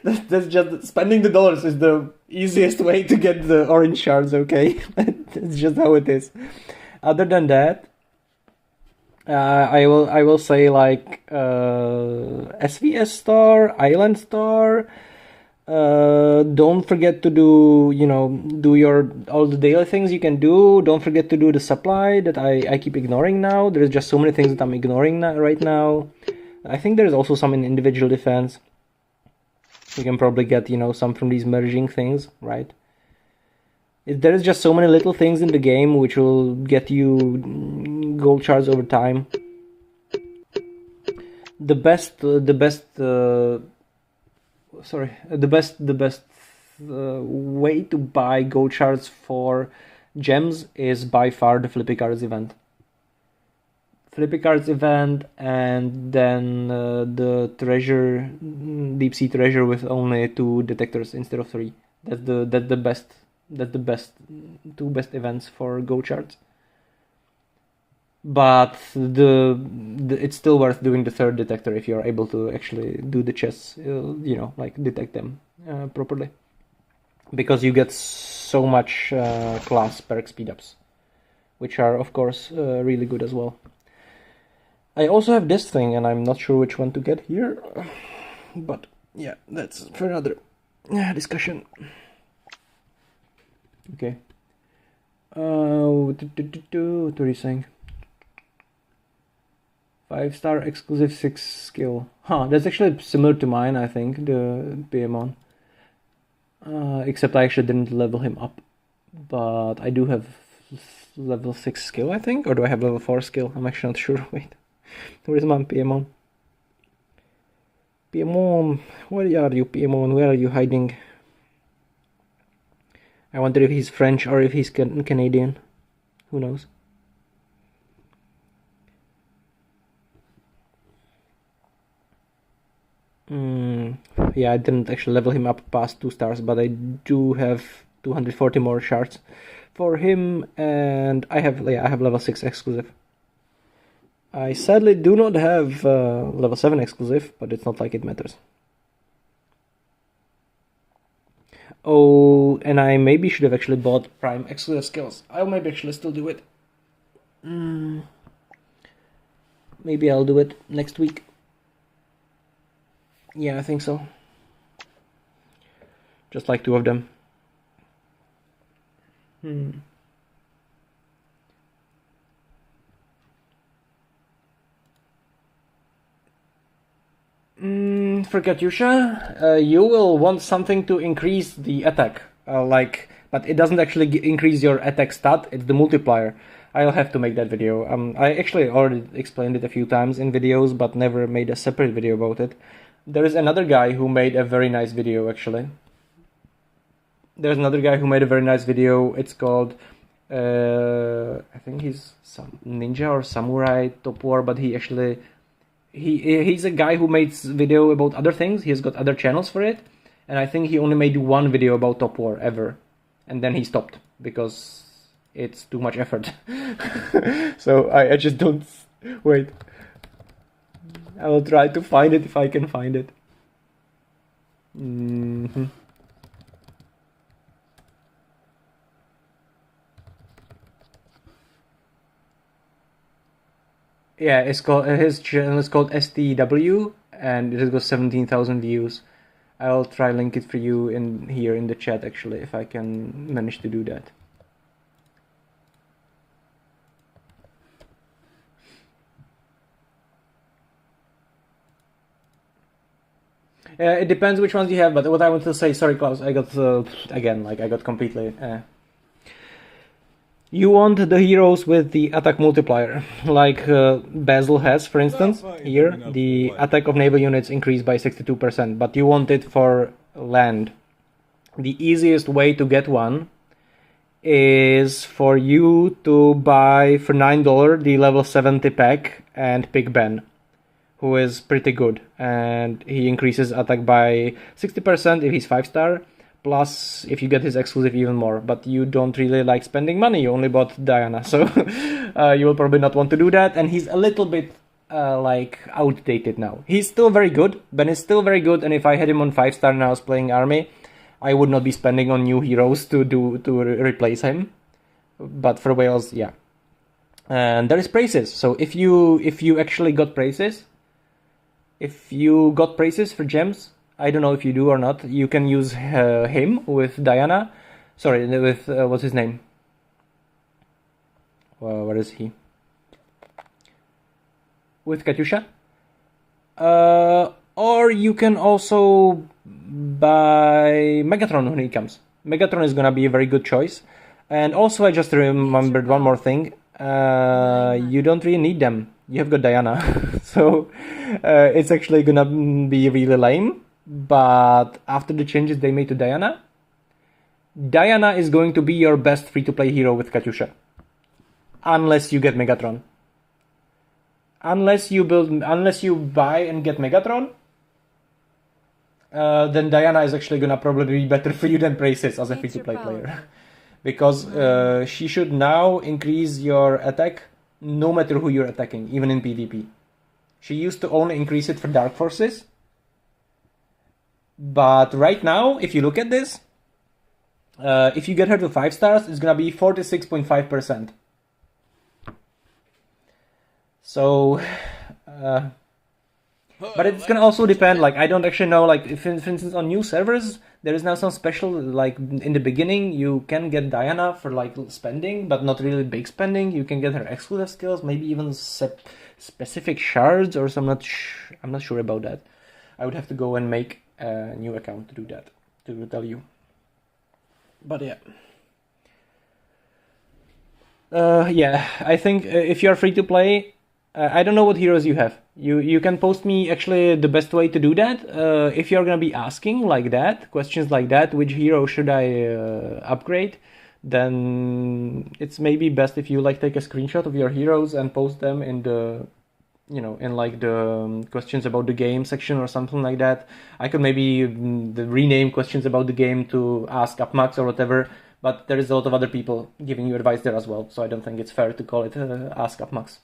That's just... Spending the dollars is the easiest way to get the orange shards, okay? That's just how it is. Other than that, I will say like SVS star, Island star. Don't forget to do all the daily things you can do. Don't forget to do the supply that I keep ignoring now. There's just so many things that I'm ignoring right now. I think there's also some in individual defense. You can probably get some from these merging things, right? There is just so many little things in the game which will get you gold shards over time. The best way to buy gold shards for gems is by far the Flippy Cards event. Flippy Cards event, and then the treasure, deep sea treasure with only 2 detectors instead of 3. That's the best 2 best events for gold shards. But it's still worth doing the 3rd detector if you're able to actually do the chests, like detect them properly, because you get so much class perk speed ups, which are of course really good as well. I also have this thing, and I'm not sure which one to get here, but yeah, that's for another discussion. Okay. What are you saying? 5-star exclusive 6 skill. That's actually similar to mine, I think, the Piemon. Except I actually didn't level him up. But I do have level 6 skill, I think? Or do I have level 4 skill? I'm actually not sure. Wait. Where is my Piemon? Piemon, where are you, Piemon? Where are you hiding? I wonder if he's French or if he's Canadian. Who knows? yeah, I didn't actually level him up past 2 stars, but I do have 240 more shards for him, and I have level 6 exclusive. I sadly do not have level 7 exclusive, but it's not like it matters. Oh, and I maybe should have actually bought Prime exclusive skills. I'll maybe actually still do it. Maybe I'll do it next week. Yeah, I think so. Just like 2 of them. For Katyusha, you will want something to increase the attack, but it doesn't actually increase your attack stat, it's the multiplier. I'll have to make that video. I actually already explained it a few times in videos, but never made a separate video about it. There is another guy who made a very nice video, actually. There's another guy who made a very nice video. It's called, I think he's some ninja or samurai top war, but he actually... He's a guy who makes video about other things. He's got other channels for it, and I think he only made 1 video about Top War ever, and then he stopped because it's too much effort. So I just don't... Wait. I will try to find it if I can find it. Yeah, it's called his channel is called STW, and it has got 17,000 views. I'll try link it for you in here in the chat actually, if I can manage to do that. It depends which ones you have, but what I want to say, sorry Klaus, I got again, like I got completely. You want the heroes with the attack multiplier, like Basil has, for instance. Here, the attack of naval units increased by 62%, but you want it for land. The easiest way to get one is for you to buy for $9 the level 70 pack and pick Ben, who is pretty good, and he increases attack by 60% if he's 5-star. Plus, if you get his exclusive, even more. But you don't really like spending money. You only bought Diana, so you will probably not want to do that. And he's a little bit outdated now. He's still very good. Ben is still very good. And if I had him on 5-star and I was playing army, I would not be spending on new heroes to replace him. But for Wales, yeah. And there is praises. So if you actually got praises, if you got praises for gems, I don't know if you do or not, you can use him with Diana. Sorry, with, what's his name? Where is he? With Katyusha. Or you can also buy Megatron when he comes. Megatron is gonna be a very good choice. And also I just remembered one more thing. You don't really need them. You have got Diana. So it's actually gonna be really lame. But after the changes they made to Diana, Diana is going to be your best free-to-play hero with Katyusha. Unless you get Megatron. Unless you buy and get Megatron, then Diana is actually gonna probably be better for you than Praises as a free-to-play player. Because she should now increase your attack no matter who you're attacking, even in PvP. She used to only increase it for Dark Forces. But right now, if you look at this, if you get her to 5 stars, it's gonna be 46.5%. So, but it's gonna also depend, like, I don't actually know, like, if, for instance, on new servers, there is now some special, like, in the beginning, you can get Diana for, like, spending, but not really big spending. You can get her exclusive skills, maybe even specific shards, or some, I'm not sure about that. I would have to go and make a new account to do that, to tell you. But yeah. Yeah, I think if you're free to play, I don't know what heroes you have. You can post me actually the best way to do that. If you're gonna be asking like that, questions like that, which hero should I upgrade, then it's maybe best if you like take a screenshot of your heroes and post them in you know, in like the questions about the game section or something like that. I could maybe rename questions about the game to Ask UpMax or whatever, but there is a lot of other people giving you advice there as well, so I don't think it's fair to call it Ask UpMax.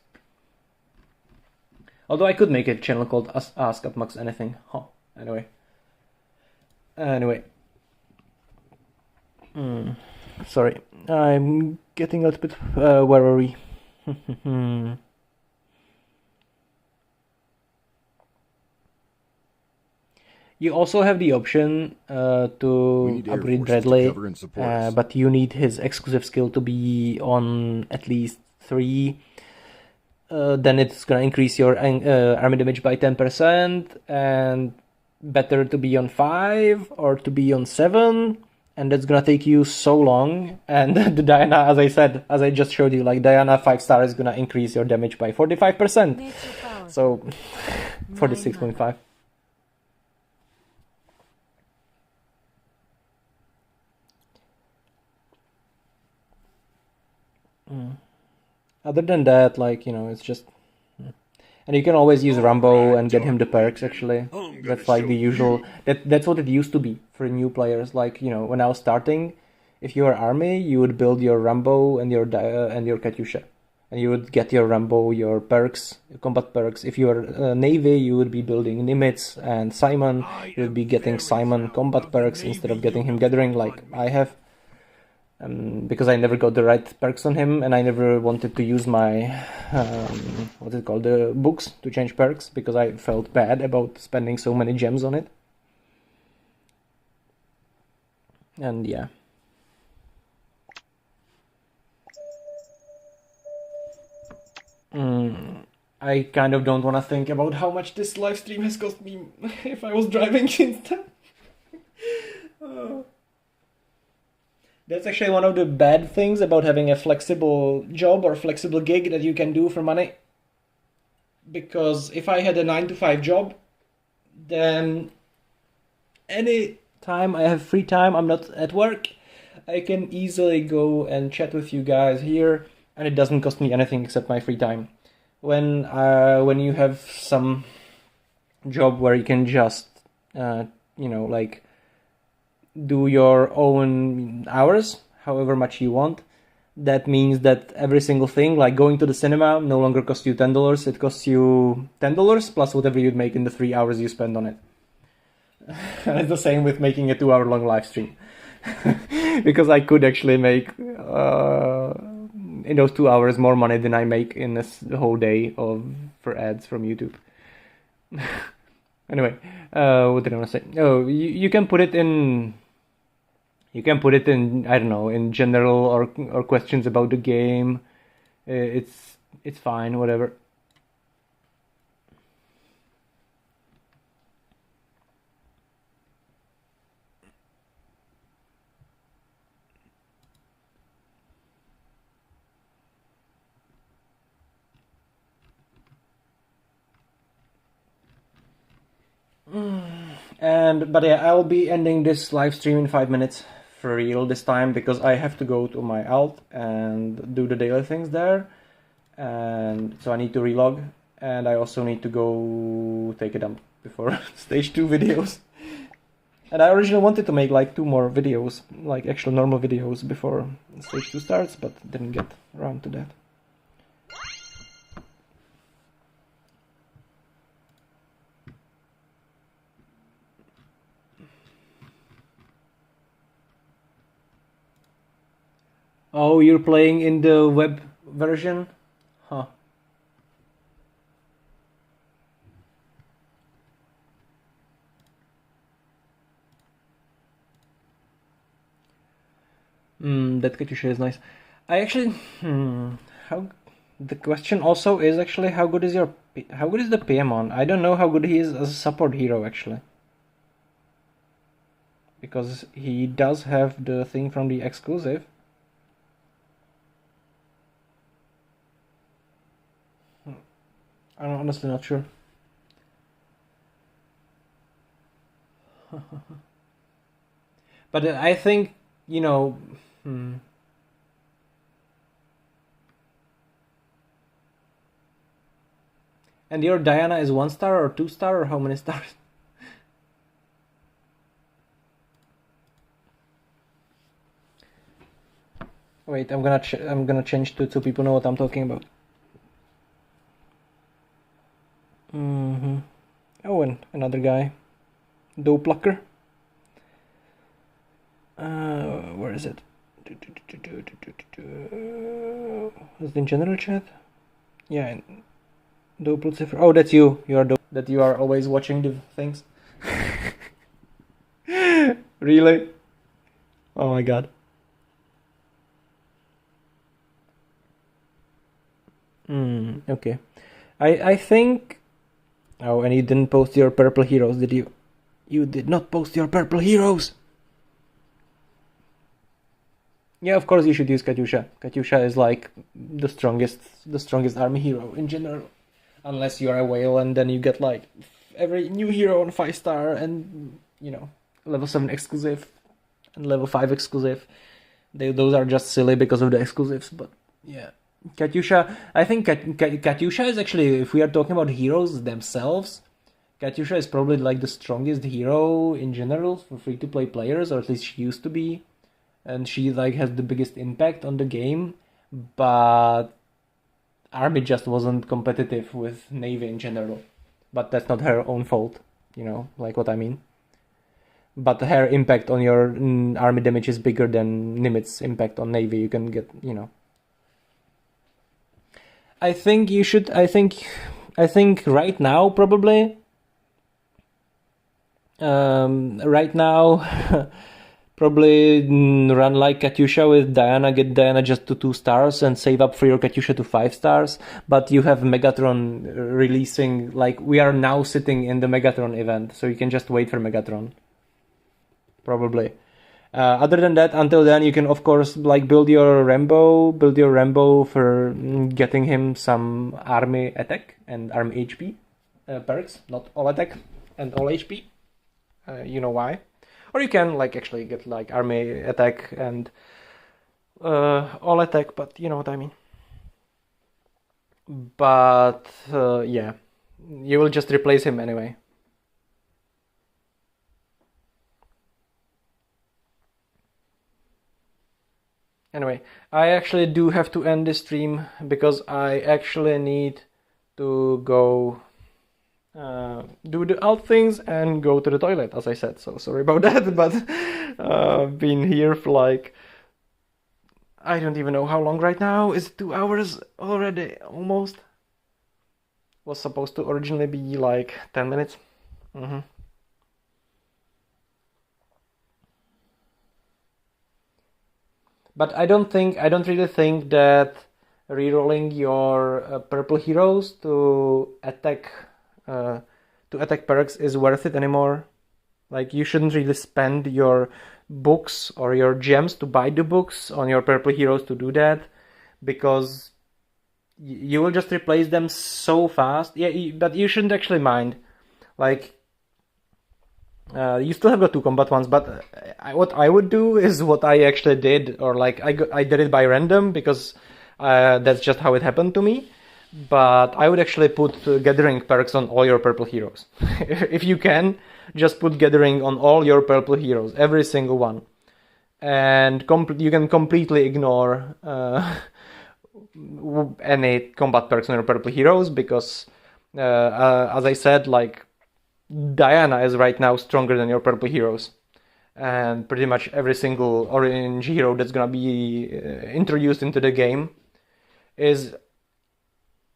Although I could make a channel called Ask UpMax anything. Huh. Anyway. Sorry. I'm getting a little bit... where are we? You also have the option to upgrade Bradley, but you need his exclusive skill to be on at least 3. Then it's gonna increase your army damage by 10%, and better to be on 5 or to be on 7, and that's gonna take you so long. And the Diana, as I just showed you, like Diana 5-star is gonna increase your damage by 45%. So 46.5. Other than that, like, you know, it's just... And you can always use Rambo and get him the perks, actually. That's like the usual... That's what it used to be for new players. Like, you know, when I was starting, if you were army, you would build your Rambo and your Katyusha. And you would get your Rambo, your perks, combat perks. If you were navy, you would be building Nimitz and Simon. You would be getting Simon combat perks instead of getting him gathering like I have. Because I never got the right perks on him, and I never wanted to use my what's it called, the books to change perks, because I felt bad about spending so many gems on it. And yeah. I kind of don't want to think about how much this live stream has cost me if I was driving instead. That's actually one of the bad things about having a flexible job or flexible gig that you can do for money. Because if I had a 9-to-5 job, then any time I have free time, I'm not at work, I can easily go and chat with you guys here, and it doesn't cost me anything except my free time. When you have some job where you can just, you know, like, do your own hours, however much you want, that means that every single thing, like going to the cinema, no longer costs you $10, it costs you $10 plus whatever you'd make in the 3 hours you spend on it. And it's the same with making a 2-hour-long live stream. Because I could actually make, in those 2 hours, more money than I make in a whole day for ads from YouTube. Anyway, what did I want to say? Oh, you can put it in... You can put it in, I don't know, in general or questions about the game. It's fine, whatever. But yeah, I'll be ending this live stream in 5 minutes. For real this time, because I have to go to my alt and do the daily things there, and so I need to relog, and I also need to go take a dump before stage 2 videos. And I originally wanted to make like 2 more videos, like actual normal videos before stage 2 starts, but didn't get around to that. Oh, you're playing in the web version? Huh. That Katyusha is nice. I actually... how... The question also is actually how good is the Paimon? I don't know how good he is as a support hero, actually. Because he does have the thing from the exclusive. I'm honestly not sure. But I think, you know... And your Diana is 1 star or 2 star or how many stars? Wait, I'm gonna change to so people know what I'm talking about. Oh, and another guy, Dough Plucker. Where is it? Is it in general chat? Yeah, Dough Plucifer. Oh, that's you. You are Dough. That you are always watching the things. Really? Oh my god. Okay. I think... Oh, and you didn't post your purple heroes, did you? You did not post your purple heroes! Yeah, of course you should use Katyusha. Katyusha is like the strongest army hero in general. Unless you are a whale and then you get like every new hero on 5 star and, you know, level 7 exclusive and level 5 exclusive. Those are just silly because of the exclusives, but yeah. Katyusha, I think Katyusha is actually, if we are talking about heroes themselves, Katyusha is probably like the strongest hero in general for free-to-play players, or at least she used to be. And she like has the biggest impact on the game, but Army just wasn't competitive with Navy in general. But that's not her own fault, you know, like what I mean. But her impact on your army damage is bigger than Nimitz' impact on Navy. You can get, you know. I think you should. I think right now probably. Right now, probably run like Katyusha with Diana. Get Diana just to 2 stars and save up for your Katyusha to 5 stars. But you have Megatron releasing. Like we are now sitting in the Megatron event, so you can just wait for Megatron. Probably. Other than that, until then, you can of course like build your Rambo for getting him some army attack and army HP perks, not all attack and all HP. You know why? Or you can like actually get like army attack and all attack, but you know what I mean. But yeah, you will just replace him anyway. Anyway, I actually do have to end this stream because I actually need to go do the alt things and go to the toilet, as I said. So sorry about that, but been here for like, I don't even know how long right now. Is it 2 hours already? Almost. Was supposed to originally be like 10 minutes. But I don't really think that rerolling your purple heroes to attack perks is worth it anymore. Like you shouldn't really spend your books or your gems to buy the books on your purple heroes to do that, because you will just replace them so fast. Yeah, but you shouldn't actually mind. Like you still have got 2 combat ones, but what I would do is what I actually did, or like I did it by random because that's just how it happened to me. But I would actually put gathering perks on all your purple heroes. If you can, just put gathering on all your purple heroes, every single one, and you can completely ignore any combat perks on your purple heroes, because as I said, like Diana is right now stronger than your purple heroes, and pretty much every single orange hero that's gonna be introduced into the game is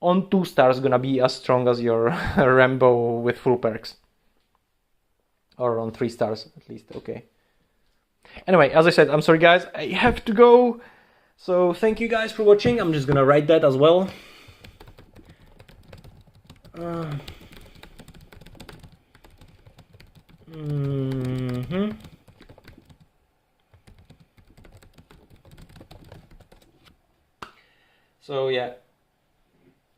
on 2 stars gonna be as strong as your Rambo with full perks, or on 3 stars at least. Okay. Anyway, as I said, I'm sorry guys, I have to go. So thank you guys for watching. I'm just gonna write that as well. So yeah,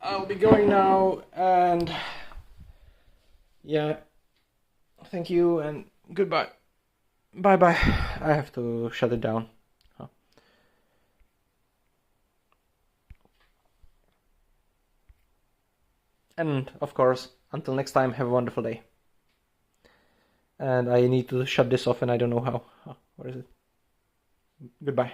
I'll be going now, and yeah, thank you and goodbye. Bye bye. I have to shut it down. And of course, until next time, have a wonderful day. And I need to shut this off and I don't know how. Where is it? Goodbye.